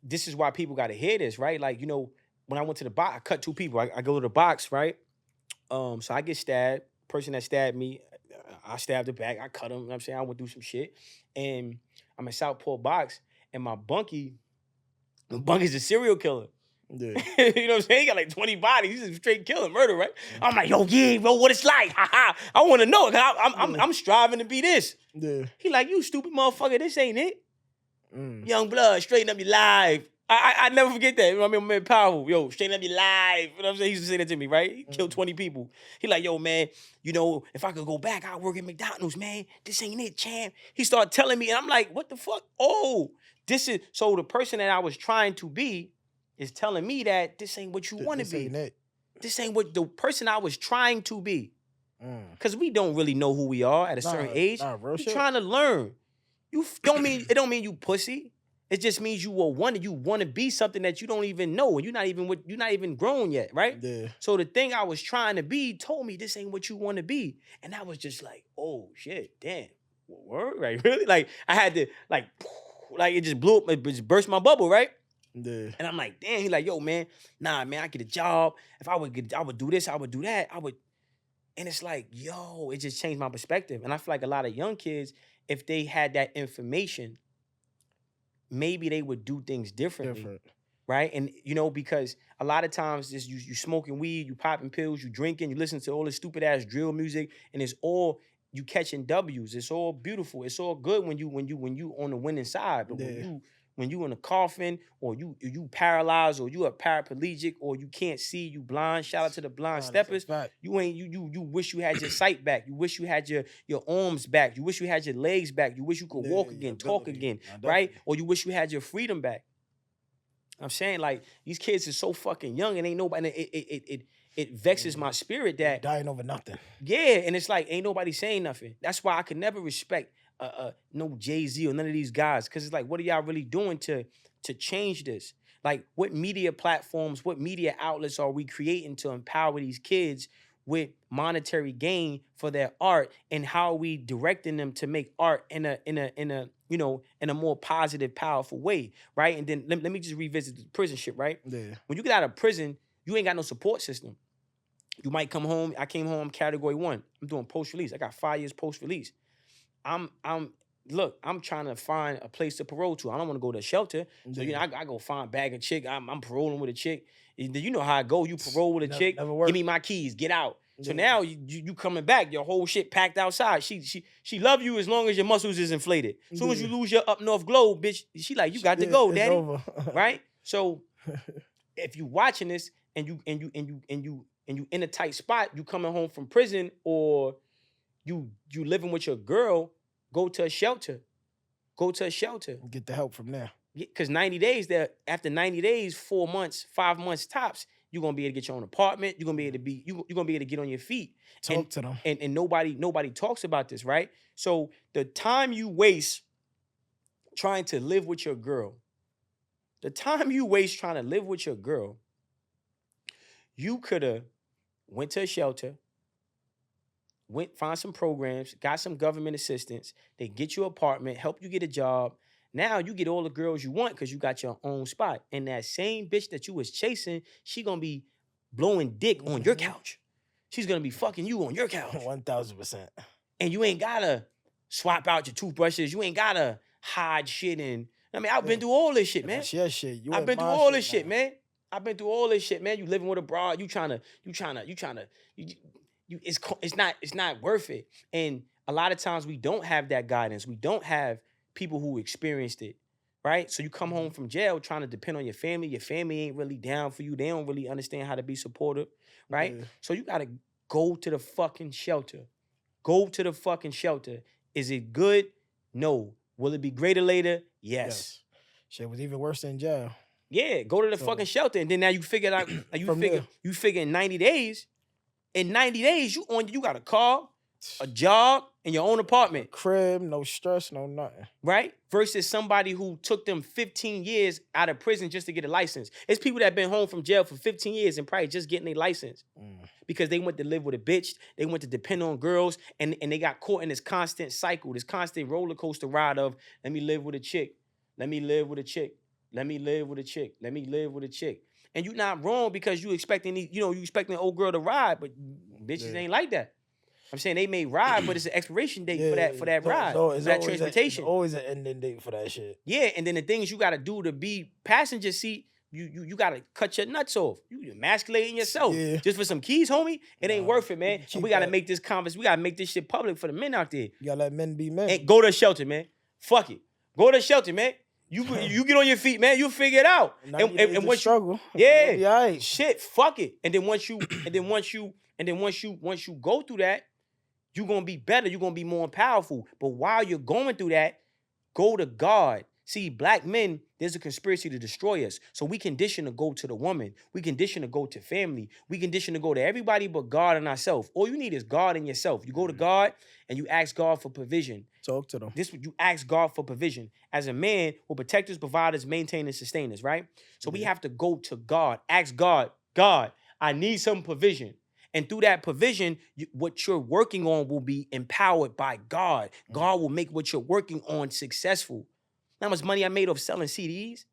this is why people gotta hear this, right? Like, you know, when I went to the box, I cut two people. I go to the box, right? So I get stabbed. Person that stabbed me, I stabbed the back. I cut him. You know what I'm saying? I went through some shit. And I'm in Southport box, and my bunky's a serial killer. Yeah. You know what I'm saying? He got like 20 bodies. He's a straight killing, murder, right? Yeah. I'm like, yo, yeah, bro, what it's like? I want to know. I'm striving to be this. Yeah. He like, you stupid motherfucker, this ain't it. Young blood, straighten up your life. I never forget that. You know what I mean? Man, powerful. Yo, straighten up your life. You know what I'm saying? He used to say that to me, right? He killed 20 people. He like, yo, man, you know, if I could go back, I'd work at McDonald's, man. This ain't it, champ. He started telling me, and I'm like, what the fuck? Oh, this is, so the person that I was trying to be is telling me that this ain't what you want to be. This ain't what the person I was trying to be. Because we don't really know who we are at a certain age. We're trying to learn. It don't mean you pussy. It just means you want to be something that you don't even know, and you're not even grown yet, right? Yeah. So the thing I was trying to be told me this ain't what you want to be, and I was just like, oh shit, damn, word, right? Really? Like I had to like it just blew up, it just burst my bubble, right? Yeah. And I'm like, damn. He like, yo, man, nah, man, I get a job. If I would do this, I would do that. And it's like, yo, it just changed my perspective. And I feel like a lot of young kids, if they had that information, maybe they would do things differently. Right? And, you know, because a lot of times you smoking weed, you popping pills, you drinking, you listen to all this stupid ass drill music, and it's all you catching W's. It's all beautiful. It's all good when you on the winning side. But when you in a coffin, or you paralyzed, or you a paraplegic, or you can't see, you blind. Shout out to the blind steppers. You wish you had your sight back. You wish you had your arms back. You wish you had your legs back. You wish you could walk again, talk again, right? Or you wish you had your freedom back. I'm saying, like, these kids are so fucking young and ain't nobody. It vexes my spirit that dying over nothing. Yeah, and it's like ain't nobody saying nothing. That's why I could never respect no Jay-Z or none of these guys, because it's like, what are y'all really doing to change this? Like, what media platforms, what media outlets are we creating to empower these kids with monetary gain for their art, and how are we directing them to make art in a in a more positive, powerful way, right? And then let me just revisit the prison shit, right? Yeah. When you get out of prison, you ain't got no support system. You might come home. I came home category 1. I'm doing post-release. I got 5 years post-release. I'm trying to find a place to parole to. I don't want to go to a shelter. So, I go find a bag of chick. I'm paroling with a chick. You know how I go. You parole with a chick. Give me my keys. Get out. So now you coming back. Your whole shit packed outside. She love you as long as your muscles is inflated. As soon as you lose your up north glow, bitch, she like, you got to go, daddy. Over. Right? So if you watching this and you in a tight spot, you coming home from prison, or you living with your girl, go to a shelter. Go to a shelter. Get the help from there. Because 90 days, after 90 days, 4 months, 5 months tops, you're gonna be able to get your own apartment. You're gonna be able to you're gonna be able to get on your feet. Talk to them. And nobody talks about this, right? So the time you waste trying to live with your girl, you could have went to a shelter, find some programs, got some government assistance. They get you an apartment, help you get a job. Now you get all the girls you want because you got your own spot. And that same bitch that you was chasing, she gonna be blowing dick on your couch. She's gonna be fucking you on your couch. 1000%. And you ain't gotta swap out your toothbrushes. You ain't gotta hide shit. And I mean, I've been through all this shit, man. That's your shit. I've been through all this shit, man. I've been through all this shit, man. You living with a broad. It's not worth it. And a lot of times we don't have that guidance. We don't have people who experienced it, right? So you come home from jail trying to depend on your family. Your family ain't really down for you. They don't really understand how to be supportive, right? Yeah. So you got to go to the fucking shelter. Go to the fucking shelter. Is it good? No. Will it be greater later? Yes. Shit was even worse than jail. Yeah, go to the fucking shelter, and then now you figure out you figure in 90 days. In 90 days, you got a car, a job, and your own apartment. Crib, no stress, no nothing. Right? Versus somebody who took them 15 years out of prison just to get a license. It's people that been home from jail for 15 years and probably just getting their license. Because they went to live with a bitch, they went to depend on girls, and they got caught in this constant cycle, this constant roller coaster ride of, let me live with a chick, let me live with a chick, let me live with a chick, let me live with a chick. And you're not wrong because you expecting an old girl to ride, but bitches ain't like that. I'm saying they may ride, but it's an expiration date for that ride, for that transportation. It's always an ending date for that shit. Yeah, and then the things you gotta do to be passenger seat, you gotta cut your nuts off. You emasculating yourself just for some keys, homie. It ain't worth it, man. And we gotta make this we gotta make this shit public for the men out there. You gotta let men be men. And go to a shelter, man. Fuck it. Go to a shelter, man. You get on your feet, man. You figure it out. And once struggle, shit, fuck it. And then once you go through that, you're gonna be better. You're gonna be more powerful. But while you're going through that, go to God. See, black men, there's a conspiracy to destroy us. So we condition to go to the woman. We condition to go to family. We condition to go to everybody but God and ourselves. All you need is God and yourself. You go to God and you ask God for provision. Talk to them. You ask God for provision. As a man, will protect us, provide us, maintain and sustain us, right? So we have to go to God. Ask God, God, I need some provision. And through that provision, what you're working on will be empowered by God. God will make what you're working on successful. How much money I made off selling CDs?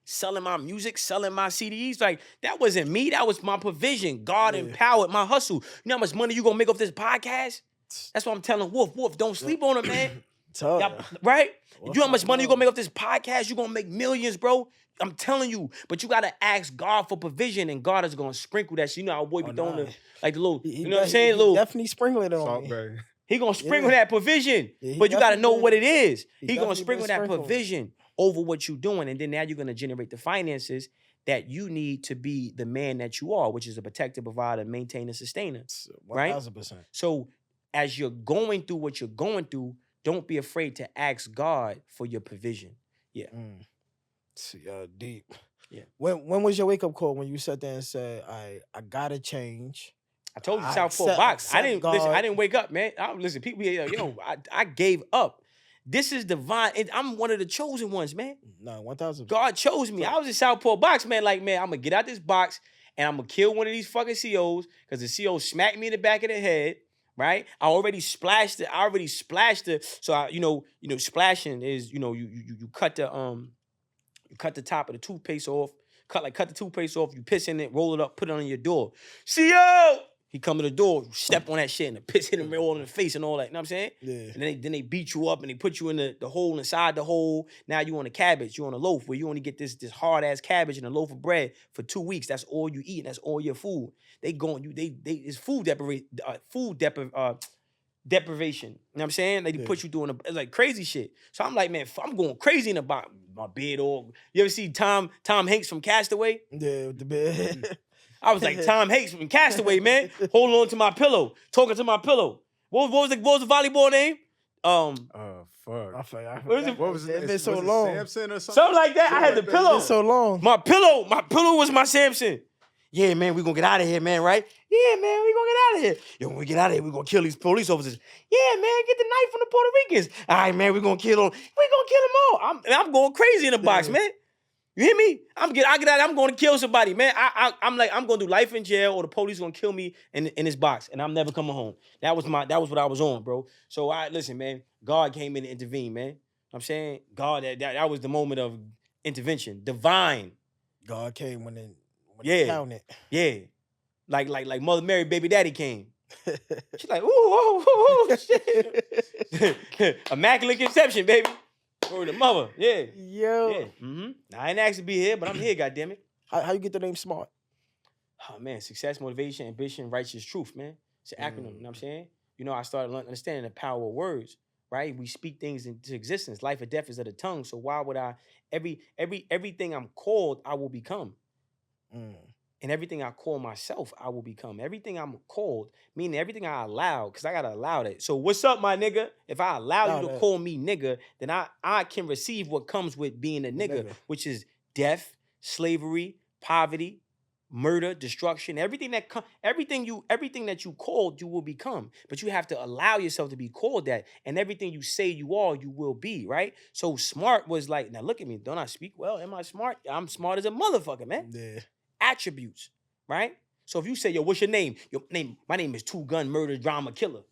Selling my music, selling my CDs. Like, that wasn't me. That was my provision. God empowered my hustle. You know how much money you gonna make off this podcast? That's what I'm telling Wolf, don't sleep on it, man. Right? You know how much money you gonna make off this podcast? You gonna make millions, bro. I'm telling you. But you gotta ask God for provision, and God is gonna sprinkle that shit. You know how boy be throwing the little, you know what I'm saying? Little definitely sprinkle it on me. He gonna sprinkle that provision, but you gotta know what it is. He gonna sprinkle that provision over what you're doing, and then now you're gonna generate the finances that you need to be the man that you are, which is a protector, provider, maintainer, sustainer. 1000%. So as you're going through what you're going through, don't be afraid to ask God for your provision. Yeah. Deep. Yeah. When was your wake up call when you sat there and said, I gotta change? I told you, Southport Box. I didn't listen. I didn't wake up, man. Listen, people, I gave up. This is divine. I'm one of the chosen ones, man. No, 1,000. God chose me. I was in Southport Box, man. Like, man, I'm gonna get out this box and I'm gonna kill one of these fucking COs because the CO smacked me in the back of the head. Right? I already splashed it. So splashing is, you cut the top of the toothpaste off. Cut the toothpaste off. You piss in it, roll it up, put it on your door. CO! He come to the door, you step on that shit, and the piss hit him all in the face and all that. You know what I'm saying? Yeah. And then they beat you up and they put you in the hole inside the hole. Now you on a cabbage, you on a loaf where you only get this hard ass cabbage and a loaf of bread for 2 weeks. That's all you eat. That's all your food. It's food deprivation. You know what I'm saying? They put you doing like crazy shit. So I'm like, man, I'm going crazy in my bed. Or you ever see Tom Hanks from Castaway? Yeah, with the bed. I was like Tom Hanks from Castaway, man. Holding on to my pillow, talking to my pillow. What was the volleyball name? Fuck. I forgot. What was it? It's been so long. Samson or something? Something like that. I had the pillow. It's so long. My pillow was my Samson. Yeah, man, we gonna get out of here, man, right? Yeah, man, we gonna get out of here. Yo, when we get out of here, we gonna kill these police officers. Yeah, man, get the knife from the Puerto Ricans. All right, man, we gonna kill them. We gonna kill them all. I'm going crazy in the box, man. You hear me? I get out. I'm going to kill somebody, man. I'm going to do life in jail, or the police going to kill me in this box, and I'm never coming home. That was what I was on, bro. So listen, man. God came in and intervened, man. I'm saying God. That was the moment of intervention, divine. God came when it counted. Yeah, like Mother Mary, baby daddy came. She's like, ooh, shit. Immaculate conception, baby. Or the mother, yeah. Yo. Yeah. Mm-hmm. I ain't asked to be here, but I'm here, goddammit. How you get the name SMART? Oh, man, success, motivation, ambition, righteous truth, man. It's an acronym, you know what I'm saying? I started understanding the power of words, right? We speak things into existence. Life or death is of the tongue, so why would everything I'm called, I will become. And everything I call myself, I will become. Everything I'm called, meaning everything I allow, because I got to allow that. So what's up, my nigga? If I allow you to call me nigga, then I can receive what comes with being a nigga, which is death, slavery, poverty, murder, destruction, everything that you called, you will become. But you have to allow yourself to be called that. And everything you say you are, you will be, right? So smart was like, now look at me. Don't I speak well? Am I smart? I'm smart as a motherfucker, man. Yeah. Attributes, right? So if you say, yo, what's your name? My name is Two Gun Murder Drama Killer.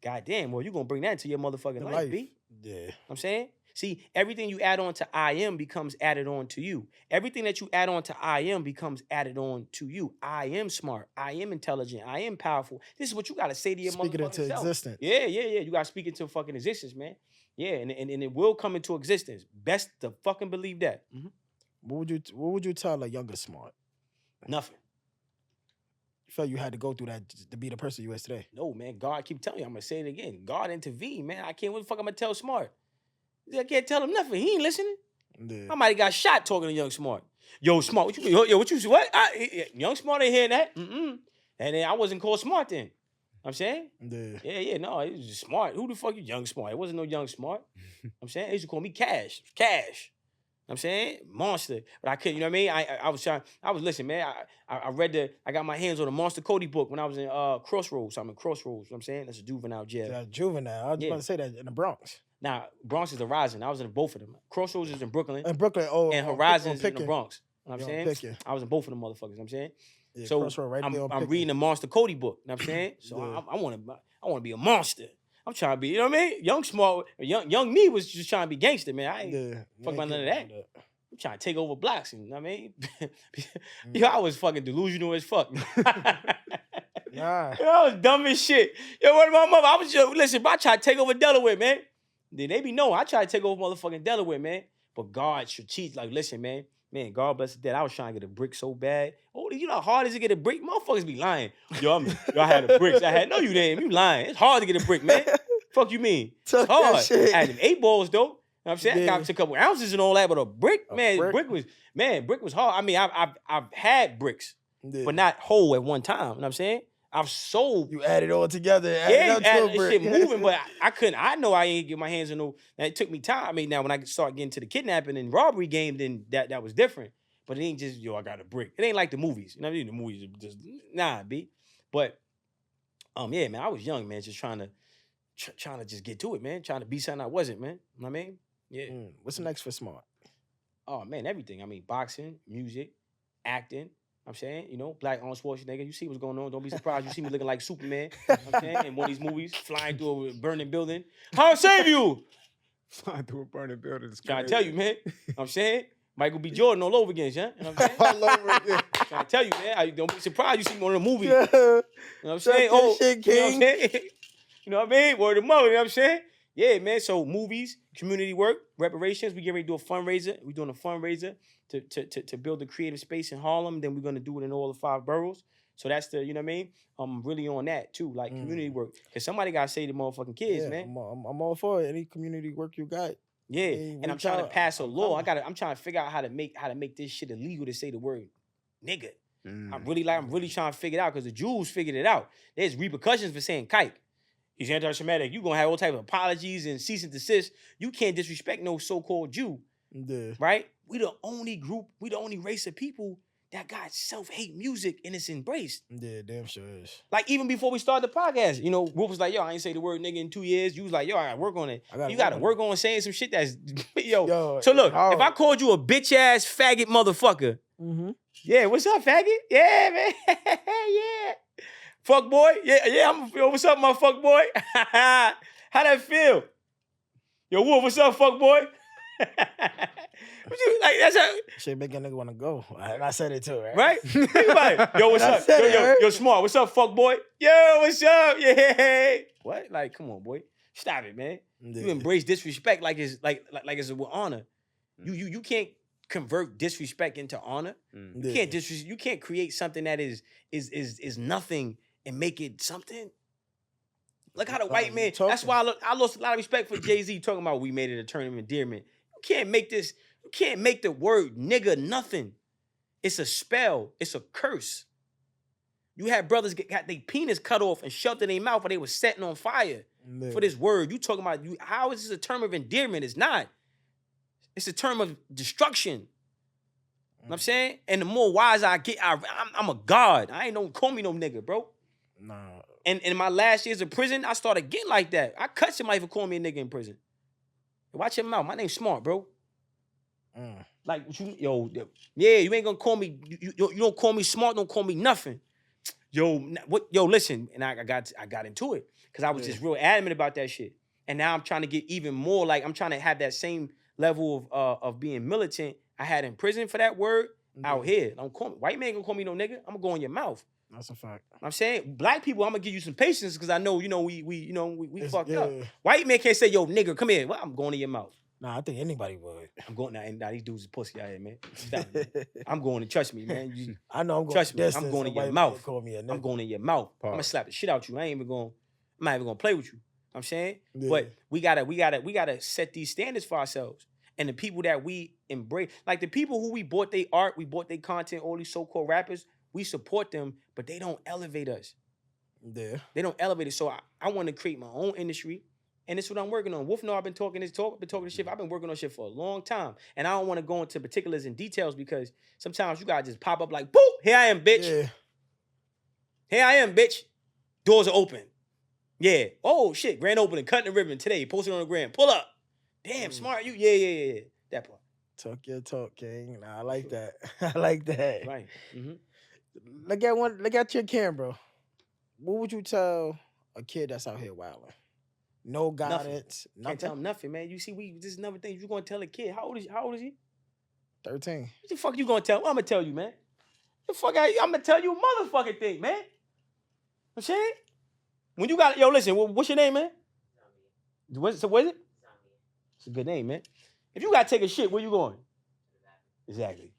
Goddamn, well, you're going to bring that into your motherfucking life, B. Yeah. I'm saying? See, everything you add on to I am becomes added on to you. Everything that you add on to I am becomes added on to you. I am smart. I am intelligent. I am powerful. This is what you got to say to your motherfucking self. Speak it into existence. Yeah. You got to speak into fucking existence, man. Yeah, and it will come into existence. Best to fucking believe that. Mm-hmm. What would you tell a younger SMART? Nothing. You felt you had to go through that to be the person you is today? No, man. God keep telling you. I'm going to say it again. God intervened, man. What the fuck I'm going to tell Smart? I can't tell him nothing. He ain't listening. Yeah. I might have got shot talking to Young Smart. Yo, Smart, what you mean? Yo, what? Young Smart ain't hearing that. And then I wasn't called Smart then. I'm saying? Yeah, no, it was just Smart. Who the fuck you Young Smart? It wasn't no Young Smart. I'm saying? They used to call me Cash. I'm saying monster, but I couldn't. You know what I mean? Listen, man. I got my hands on the Monster Cody book when I was in Crossroads. I'm in Crossroads. You know what I'm saying? That's a juvenile jail. That's juvenile. I was about to say that in the Bronx. Nah, Bronx is the Horizon. I was in both of them. Crossroads is in Brooklyn. And Brooklyn, and Horizon is in the Bronx. You know what I'm saying? Picking. I was in both of them motherfuckers. You know what I'm saying? Yeah, so I'm reading the Monster Cody book. You know what I'm saying? So I want to be a monster. I'm trying to be. You know what I mean? Young Smart, young me was just trying to be gangster, man. I ain't fuck about none of that. I'm trying to take over blocks, you know what I mean? Yo, I was fucking delusional as fuck. Nah. Yo, I was dumb as shit. Yo, what about my mother? Listen, bro, I tried to take over Delaware, man. Then they be knowing I tried to take over motherfucking Delaware, man. But God strategic, like, listen, man, God bless the dead. I was trying to get a brick so bad. Oh, you know how hard it is to get a brick? Motherfuckers be lying. Yo, I had a bricks. No, you didn't. You lying. It's hard to get a brick, man. Fuck you mean? It's hard. I had them 8 balls, though. You know what I'm saying? I got a couple ounces and all that, but a brick, brick was hard. I mean, I've had bricks, but not whole at one time. You know what I'm saying? I'm so You add it all together. yeah, that shit moving, but I couldn't. I know I ain't get my hands on no. And it took me time. I mean, now when I start getting to the kidnapping and robbery game, then that was different. But it ain't just I got a brick. It ain't like the movies. You know what I mean? The movies are just B. But yeah, man, I was young, man, just trying to just get to it, man, trying to be something I wasn't, man. You know what I mean? Yeah. What's next for Smart? Oh man, everything. I mean, boxing, music, acting. I'm saying, Black Arnold Schwarzenegger. You see what's going on. Don't be surprised. You see me looking like Superman. I'm saying, in one of these movies, flying through a burning building. I'll save you. Flying through a burning building. Trying to tell you, man. I'm saying, Michael B. Jordan all over again, yeah. You know what I'm saying? All over again. Trying to tell you, man. Don't be surprised. You see me on a movie. Yeah. You know what I'm saying? Shit, King. You know what I'm saying? You know what I mean? Word of mother. You know what I'm saying? Yeah, man. So movies, community work, reparations. We getting ready to do a fundraiser. We're doing a fundraiser to build a creative space in Harlem. Then we're gonna do it in all the 5 boroughs. So that's you know what I mean? I'm really on that too, like community work. Cause somebody gotta say to motherfucking kids, man. I'm all for it. Any community work you got. Yeah, and I'm trying to pass a law. I'm trying to figure out how to make this shit illegal to say the word nigga. I'm really trying to figure it out because the Jews figured it out. There's repercussions for saying kike. He's anti-Semitic. You're gonna have all type of apologies and cease and desist. You can't disrespect no so-called Jew. Yeah. Right? We the only group, we the only race of people that got self-hate music and it's embraced. Yeah, damn sure is. Like even before we started the podcast, Wolf was like, yo, I ain't say the word nigga in 2 years. You was like, yo, I gotta work on it. You gotta work on saying some shit that's yo. So look, if I called you a bitch ass faggot motherfucker, yeah, what's up, faggot? Yeah, man. Yeah. Fuck boy. Yeah, what's up, my fuck boy? How that feel? Yo, Wolf, what's up, fuck boy? That's a shit make a nigga wanna go. I said it too, right? Right? Think about it. Yo, what's up? Yo, Smart, what's up, fuck boy? Yo, what's up? Yeah. What? Like, come on, boy. Stop it, man. Yeah. You embrace disrespect like it's with honor. You can't convert disrespect into honor. You can't you can't create something that is nothing and make it something. Look how the white man. That's why I lost a lot of respect for Jay-Z talking about we made it a term of endearment. You can't make this. You can't make the word nigga nothing. It's a spell. It's a curse. You had brothers got their penis cut off and shoved in their mouth or they were setting on fire for this word. You talking about how is this a term of endearment? It's not. It's a term of destruction. You know what I'm saying? And the more wise I get, I'm a god. I ain't don't call me no nigga, bro. Nah. And in my last years of prison, I started getting like that. I cut somebody for calling me a nigga in prison. Watch your mouth. My name's Smart, bro. Like, you ain't gonna call me. You don't call me Smart. Don't call me nothing. Yo, listen. And I got into it because I was just real adamant about that shit. And now I'm trying to get even more. Like I'm trying to have that same level of being militant I had in prison for that word out here. Don't call me. White man gonna call me no nigga. I'm gonna go in your mouth. That's a fact. I'm saying black people, I'm gonna give you some patience because I know, we fucked up. White man can't say, yo, nigga, come here. Well, I'm going in your mouth. Nah, I think anybody would. I'm going now. These dudes are pussy out here, man. Stop, man. I'm going to trust me, man. I know I'm going. Trust me. I'm going in your mouth. Call me a nigga. I'm going in your mouth. I'm gonna slap the shit out you. I'm not even gonna play with you. I'm saying, but we gotta set these standards for ourselves. And the people that we embrace, like the people who we bought their art, we bought their content, all these so-called rappers, we support them, but they don't elevate us. Yeah. They don't elevate us. So I want to create my own industry. And this is what I'm working on. Wolf know I've been talking this shit. I've been working on shit for a long time. And I don't want to go into particulars and details because sometimes you gotta just pop up like, boop, here I am, bitch. Yeah. Here I am, bitch. Doors are open. Yeah. Oh shit. Grand opening, cutting the ribbon today. Posted on the gram. Pull up. Damn, Smart you. Yeah. That part. Talk your talk, King. Nah, I like that. I like that. Right. Look at your camera. What would you tell a kid that's out here wilding? No guidance. Nothing. Can't tell him nothing, man. You see, this is another thing. You're gonna tell a kid. How old is he? 13. What the fuck you gonna tell him? I'm gonna tell you, man. The fuck I'm gonna tell you a motherfucking thing, man. I'm saying? When you got listen, what's your name, man? What is it? It's a good name, man. If you gotta take a shit, where you going? Exactly.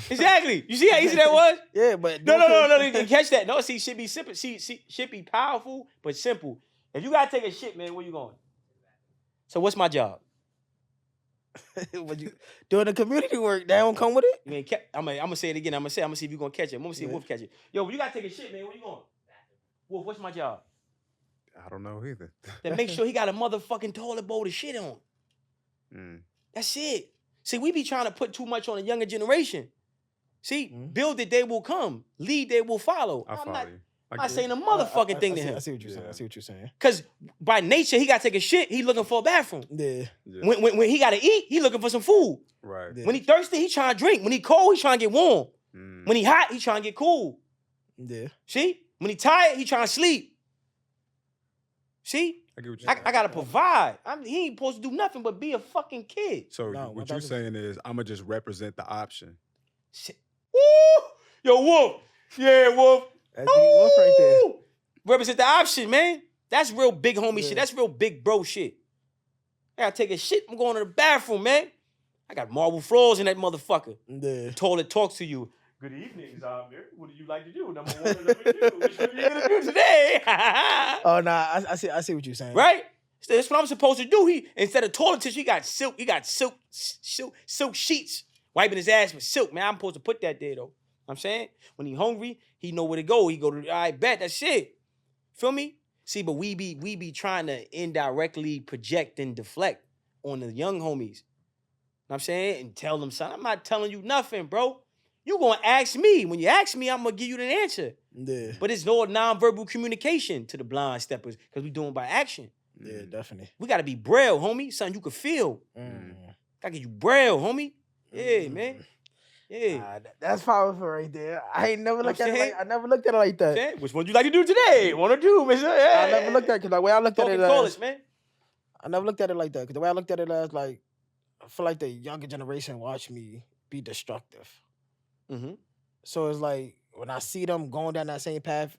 Exactly. You see how easy that was? Yeah, but no. You didn't catch that. No, see, should be simple. Should be powerful, but simple. If you gotta take a shit, man, where you going? So what's my job? When you doing the community work, that don't come with it. You ain't I'm gonna say it again. I'm gonna see if you're gonna catch it. I'm gonna see if Wolf catch it. Yo, you gotta take a shit, man. Where you going? Wolf, what's my job? I don't know either. Then make sure he got a motherfucking toilet bowl to shit on. That's it. See, we be trying to put too much on the younger generation. See, build it, they will come. Lead, they will follow. I'm not saying a motherfucking thing to him. I see what you're saying. I see what you're saying. Because by nature, he got to take a shit. He looking for a bathroom. Yeah. When he got to eat, he looking for some food. Right. Yeah. When he thirsty, he trying to drink. When he cold, he trying to get warm. When he hot, he trying to get cool. Yeah. See? When he tired, he trying to sleep. See? I got to provide. He ain't supposed to do nothing but be a fucking kid. So what you're saying is I'm going to just represent the option. Shit. Woo! Yo, Wolf. Yeah, Wolf. That's Wolf right there. Represent the option, man. That's real big homie shit. That's real big bro shit. I gotta take a shit. I'm going to the bathroom, man. I got marble floors in that motherfucker. Yeah. The toilet talks to you. Good evening, Zamir. What do you like to do? Number one, number two. What you gonna do today? Oh nah, I see what you're saying. Right? So that's what I'm supposed to do. He instead of toilet tissue, he got silk sheets wiping his ass with silk. Man, I'm supposed to put that there though. I'm saying when he hungry, he know where to go. He go to I bet that's shit. Feel me? See, but we be trying to indirectly project and deflect on the young homies. You know what I'm saying? And tell them something. I'm not telling you nothing, bro. You gonna ask me. When you ask me, I'm gonna give you the answer. Yeah. But it's no nonverbal communication to the blind steppers because we doing by action. Yeah, definitely. We gotta be braille, homie. Something you can feel. Gotta get you braille, homie. Yeah, man. Yeah. That's powerful right there. I ain't never looked at it I never looked at it like that. Okay. Which one you like to do today? One or two, mister? Yeah. I never looked at it because the way I looked at it college, man. I never looked at it like that. Because the way I looked at it as like, I feel like the younger generation watch me be destructive. So it's like, when I see them going down that same path,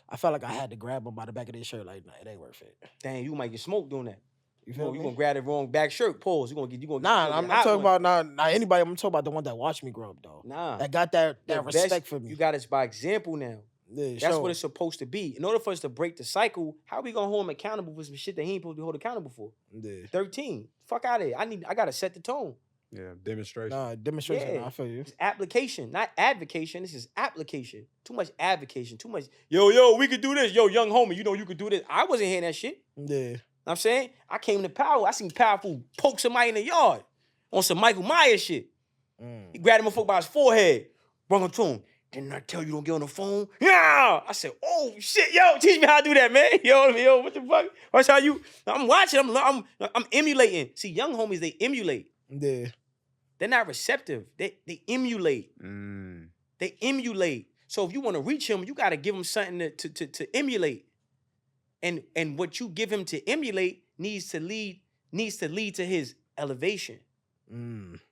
I felt like I had to grab them by the back of their shirt. Like, nah, it ain't worth it. Dang, you might get smoked doing that. You feel me? You gonna grab the wrong back shirt. Pause. Nah, I'm not talking about not anybody. I'm talking about the one that watched me grow up, though. Nah. That got that respect for me. You got us by example now. Yeah, that's what it's supposed to be. In order for us to break the cycle, how are we gonna hold him accountable for some shit that he ain't supposed to be held accountable for? Yeah. 13. Fuck out of here. I gotta set the tone. Yeah, demonstration. Nah, demonstration. Yeah. I feel you. It's application, not advocation. This is application. Too much advocation. Too much. Yo, we could do this. Yo, young homie, you know you could do this. I wasn't hearing that shit. Yeah. I'm saying I came to power. I seen powerful poke somebody in the yard on some Michael Myers shit. He grabbed him a by his forehead, brought him to him. Didn't I tell you don't get on the phone? Yeah. I said, oh shit, yo, teach me how to do that, man. Yo, what the fuck? Watch how you. I'm watching. I'm emulating. See, young homies, they emulate. Yeah. They're not receptive. They emulate. They emulate. So if you want to reach him, you got to give him something to emulate. And what you give him to emulate needs to lead to his elevation.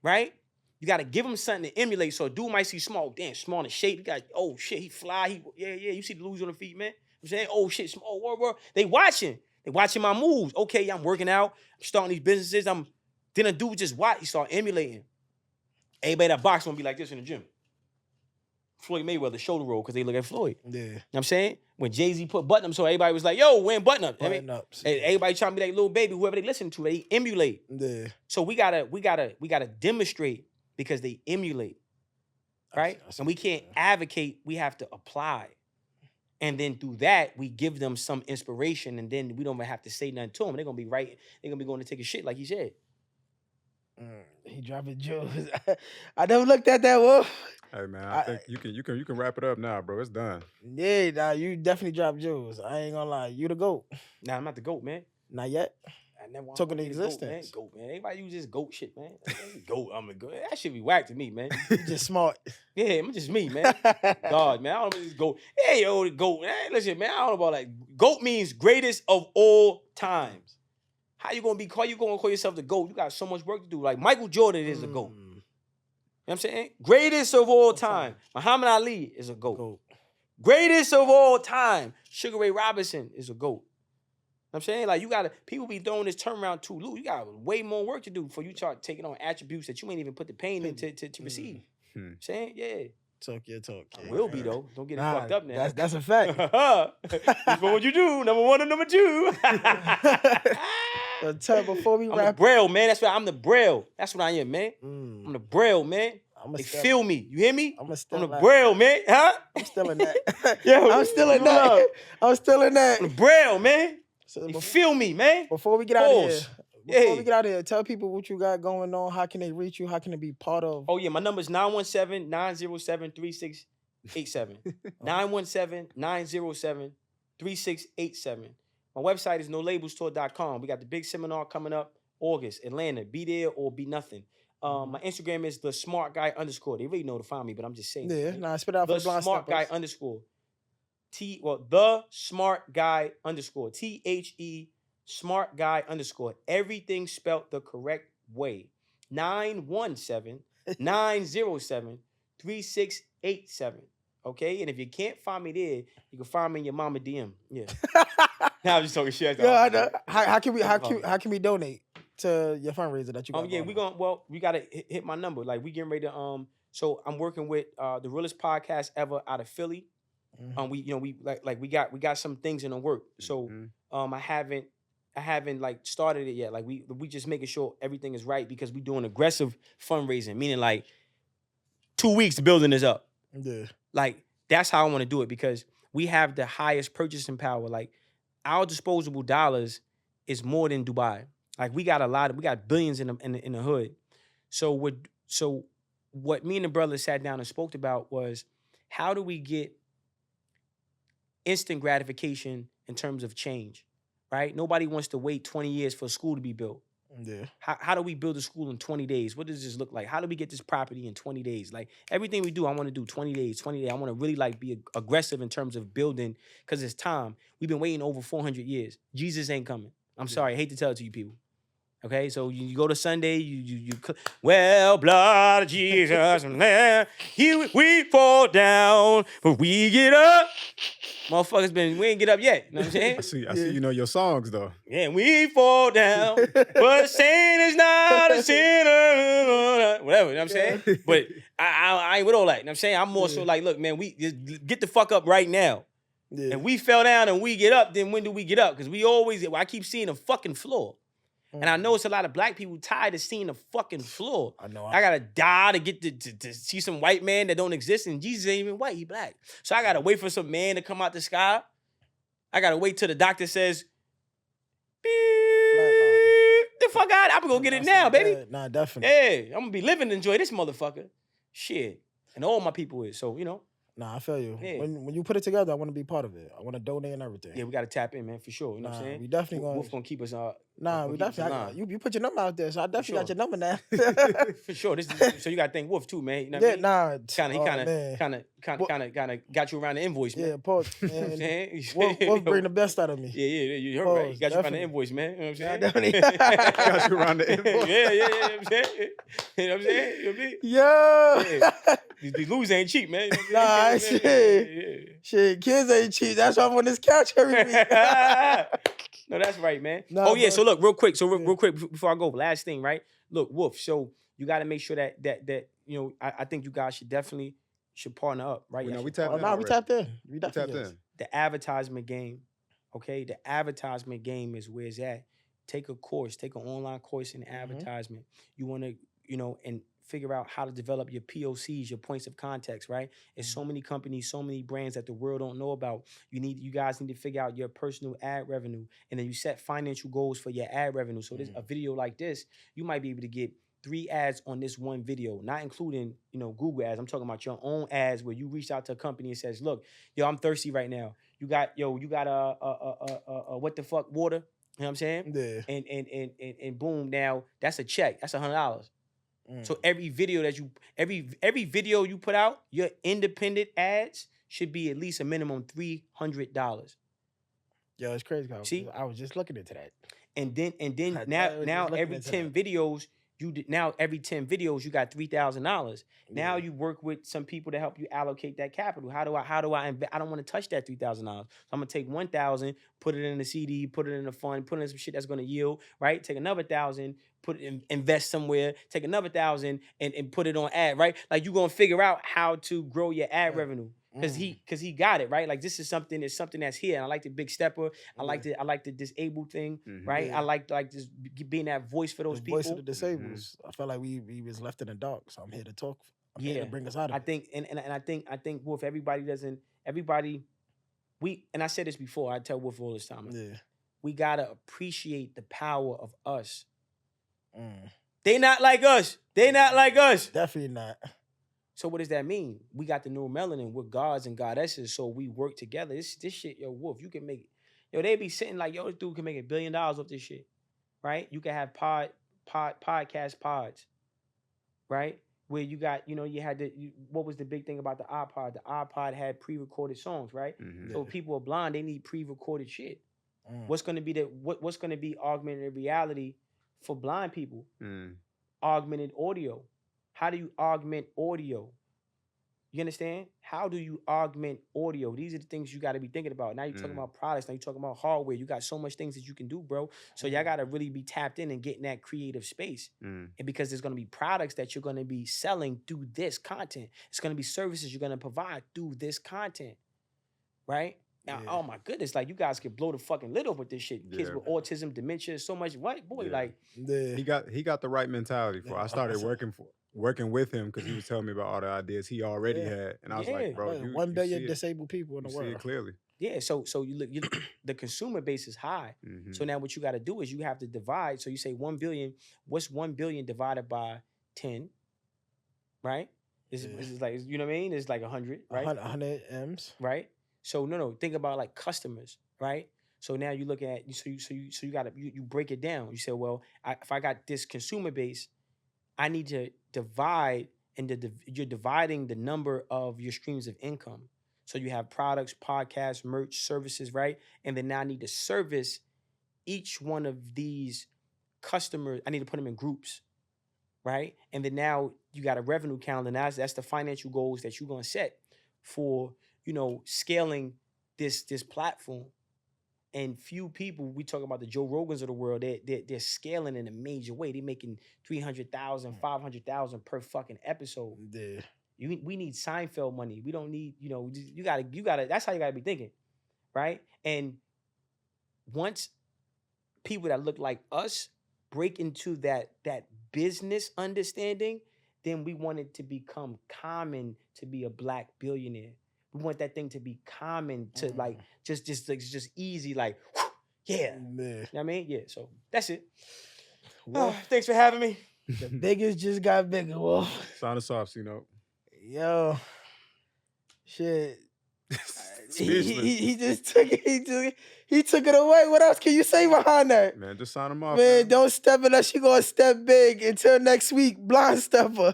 Right? You got to give him something to emulate. So a dude might see small, damn, small in shape. He got, oh shit, he fly. Yeah. You see the Louis on the feet, man. I'm saying, oh shit, small, word. They watching. They watching my moves. Okay, I'm working out. I'm starting these businesses. Then a dude just watch. He start emulating. Everybody that box gonna be like this in the gym. Floyd Mayweather shoulder roll because they look at Floyd. Yeah. You know what I'm saying? When Jay-Z put button up, so everybody was like, yo, wearing button up. Button-ups. Everybody trying to be like little baby, whoever they listen to, they emulate. Yeah. So we gotta demonstrate because they emulate. Right? And we can't advocate, we have to apply. And then through that, we give them some inspiration, and then we don't even have to say nothing to them. They're gonna be right, they're gonna be going to take a shit like he said. He dropping jewels. I never looked at that, Wolf. Hey man, I think you can wrap it up now, bro. It's done. Yeah, nah, you definitely dropped jewels. I ain't gonna lie, you the GOAT. Nah, I'm not the GOAT, man. Not yet. I never took into existence. GOAT, man. Everybody use this GOAT shit, man. GOAT, I'm a GOAT. That shit be whack to me, man. You just smart. Yeah, I'm just me, man. God, man, I don't know this GOAT. Hey, yo, the GOAT. Man, listen, man, I don't know about that. GOAT means greatest of all times. How you gonna call yourself the GOAT? You got so much work to do. Like Michael Jordan is a GOAT. You know what I'm saying? Greatest of all time. Muhammad Ali is a GOAT. Greatest of all time. Sugar Ray Robinson is a GOAT. You know what I'm saying? Like people be throwing this turnaround too loose. You got way more work to do before you start taking on attributes that you ain't even put the pain in to receive. You know what I'm saying? Yeah. Talk your talk. I will be though. Don't get it fucked up now. That's a fact. That's what you do. Number one and number two. Before we I'm the wrap. Braille, man. That's what I'm the Braille. That's what I am, man. I'm the Braille, man. They feel me. You hear me? I'm the Braille, man. Huh? I'm still in that. Yo, I'm still in that. I'm still in that. I'm the Braille, man. So they feel me, man. Before we get out of here, tell people what you got going on. How can they reach you? How can they be part of? Oh, yeah. My number is 917-907-3687. 917-907-3687. My website is nolabelstore.com. We got the big seminar coming up August, Atlanta. Be there or be nothing. My Instagram is the smart guy _. They really know to find me, but I'm just saying. Yeah, nah, spit out for the blind smart guy _ the smart guy _ THE smart guy _ everything spelled the correct way. 917-907-3687. Okay, and if you can't find me there, you can find me in your mama DM. Yeah. Now I'm just talking shit. Yeah, I know. How can we donate to your fundraiser that you got? Yeah, we gotta hit my number. Like we getting ready to So I'm working with the realest podcast ever out of Philly. We got some things in the work. So I haven't like started it yet. Like we just making sure everything is right because we doing aggressive fundraising, meaning like 2 weeks building this up. Yeah. Like that's how I want to do it because we have the highest purchasing power. Like our disposable dollars is more than Dubai. Like we got billions in the hood. So what me and the brother sat down and spoke about was how do we get instant gratification in terms of change, right? Nobody wants to wait 20 years for a school to be built. Yeah. How do we build a school in 20 days? What does this look like? How do we get this property in 20 days? Like everything we do, I want to do 20 days. I want to really like be aggressive in terms of building because it's time. We've been waiting over 400 years. Jesus ain't coming. I'm sorry. I hate to tell it to you people. Okay, so you go to Sunday, well, blood of Jesus, here we fall down, but we get up. Motherfuckers we ain't get up yet. You know what I'm saying? I see you know your songs though. Yeah, and we fall down, but a saint is not a sinner. Whatever, you know what I'm saying? But I ain't with all that. You know what I'm saying? I'm more so like, look, man, we just get the fuck up right now. Yeah. And we fell down and we get up, then when do we get up? Because I keep seeing a fucking floor. And I know it's a lot of black people tired of seeing the fucking floor. I know. I gotta die to get to see some white man that don't exist, and Jesus ain't even white, he black. So I gotta wait for some man to come out the sky. I gotta wait till the doctor says, the fuck out, I'm gonna go get it now, baby. Nah, definitely. Yeah, I'm gonna be living to enjoy this motherfucker. Shit. And all my people is, so, you know. Nah, I feel you. Yeah. When you put it together, I want to be part of it. I want to donate and everything. Yeah, we got to tap in, man, for sure. You know what I'm saying? We definitely going to... Wolf going to keep us... we definitely... You put your number out there, so I definitely got your number now. For sure. So you got to thank Wolf, too, man. You know what I mean? Kind of got you around the invoice, man. Yeah, pause. Wolf bring the best out of me. Yeah, you heard right. He got you around the invoice, man. You know what I'm saying? Definitely. Got you around the invoice. Yeah. You know what I'm saying? You know what I'm saying? You know what I mean? Yeah. These lose ain't cheap, man. Nah, shit. Shit, kids ain't cheap. That's why I'm on this couch every week. No, that's right, man. Nah, so look, real quick before I go, last thing, right? Look, Wolf, so you got to make sure that you know, I think you guys should partner up, right? We tapped in. We tapped in. The advertisement game, okay? The advertisement game is where it's at. Take an online course in advertisement. You want to, you know, and figure out how to develop your POCs, your points of context, right? There's so many companies, so many brands that the world don't know about. You guys need to figure out your personal ad revenue, and then you set financial goals for your ad revenue. So there's a video like this, you might be able to get 3 ads on this one video, not including, you know, Google ads. I'm talking about your own ads where you reach out to a company and says, look, yo, I'm thirsty right now. You got a what the fuck water? You know what I'm saying? Yeah. And boom, now that's a check. That's $100. So every video every video you put out, your independent ads should be at least a minimum $300. Yo, it's crazy. See, I was just looking into that. And then now every 10 videos you got $3,000. Now you work with some people to help you allocate that capital. How do I invest? I don't want to touch that $3,000. So I'm gonna take $1,000, put it in a CD, put it in a fund, put it in some shit that's gonna yield, right? Take another $1,000, put it invest somewhere, take another $1,000 and put it on ad, right? Like you're gonna figure out how to grow your ad revenue. Cause he got it, right? Like this is something that's here. And I like the big stepper. I like the disabled thing, right? I like this being that voice for those people. Voice of the disabled. I felt like we was left in the dark, so I'm here to talk. I'm here to bring us out of it. I think Wolf, and I said this before, I tell Wolf all this time. We gotta appreciate the power of us. They not like us. Definitely not. So what does that mean? We got the new melanin. We're gods and goddesses, so we work together. This shit, yo, Wolf, you can make it. Yo, they be sitting like, yo, this dude can make $1 billion off this shit, right? You can have podcast pods, right? Where you got, you had what was the big thing about the iPod? The iPod had pre-recorded songs, right? So if people are blind, they need pre-recorded shit. What's gonna be augmented reality for blind people? Augmented audio. How do you augment audio? You understand? How do you augment audio? These are the things you got to be thinking about. Now you're talking about products. Now you're talking about hardware. You got so much things that you can do, bro. So y'all got to really be tapped in and get in that creative space. And because there's going to be products that you're going to be selling through this content. It's going to be services you're going to provide through this content, right? Now, oh my goodness, like you guys could blow the fucking lid off with this shit. Kids with autism, dementia, so much. What boy, like he got the right mentality for. I started working with him because he was telling me about all the ideas he already had, and I was like, bro, 1 billion disabled people in the world. See it clearly. Yeah, so you look, the consumer base is high. So now what you got to do is you have to divide. So you say 1 billion. What's 1 billion divided by 10? Right? This is like, you know what I mean? It's like 100, right? 100 M's, right? So no, think about like customers, right? So now you look at you break it down. You say, well, if I got this consumer base, I need to divide, and you're dividing the number of your streams of income. So you have products, podcasts, merch, services, right? And then now I need to service each one of these customers. I need to put them in groups, right? And then now you got a revenue calendar. Now that's the financial goals that you're gonna set for, scaling this platform. And few people, we talk about the Joe Rogans of the world, they're scaling in a major way. They're making $300,000, $500,000 per fucking episode. Yeah. We need Seinfeld money. We don't need, you gotta, that's how you gotta be thinking, right? And once people that look like us break into that business understanding, then we want it to become common to be a Black billionaire. We want that thing to be common to like just easy, like yeah. You know what I mean? Yeah. So that's it. Well, thanks for having me. The biggest just got bigger, Wolf. Sign us off, Yo, shit. he just took it. He took it away. What else can you say behind that? Man, just sign him off. Man, don't step unless you gonna step big. Until next week, blind stepper.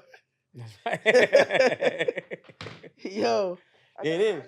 Yo. It is.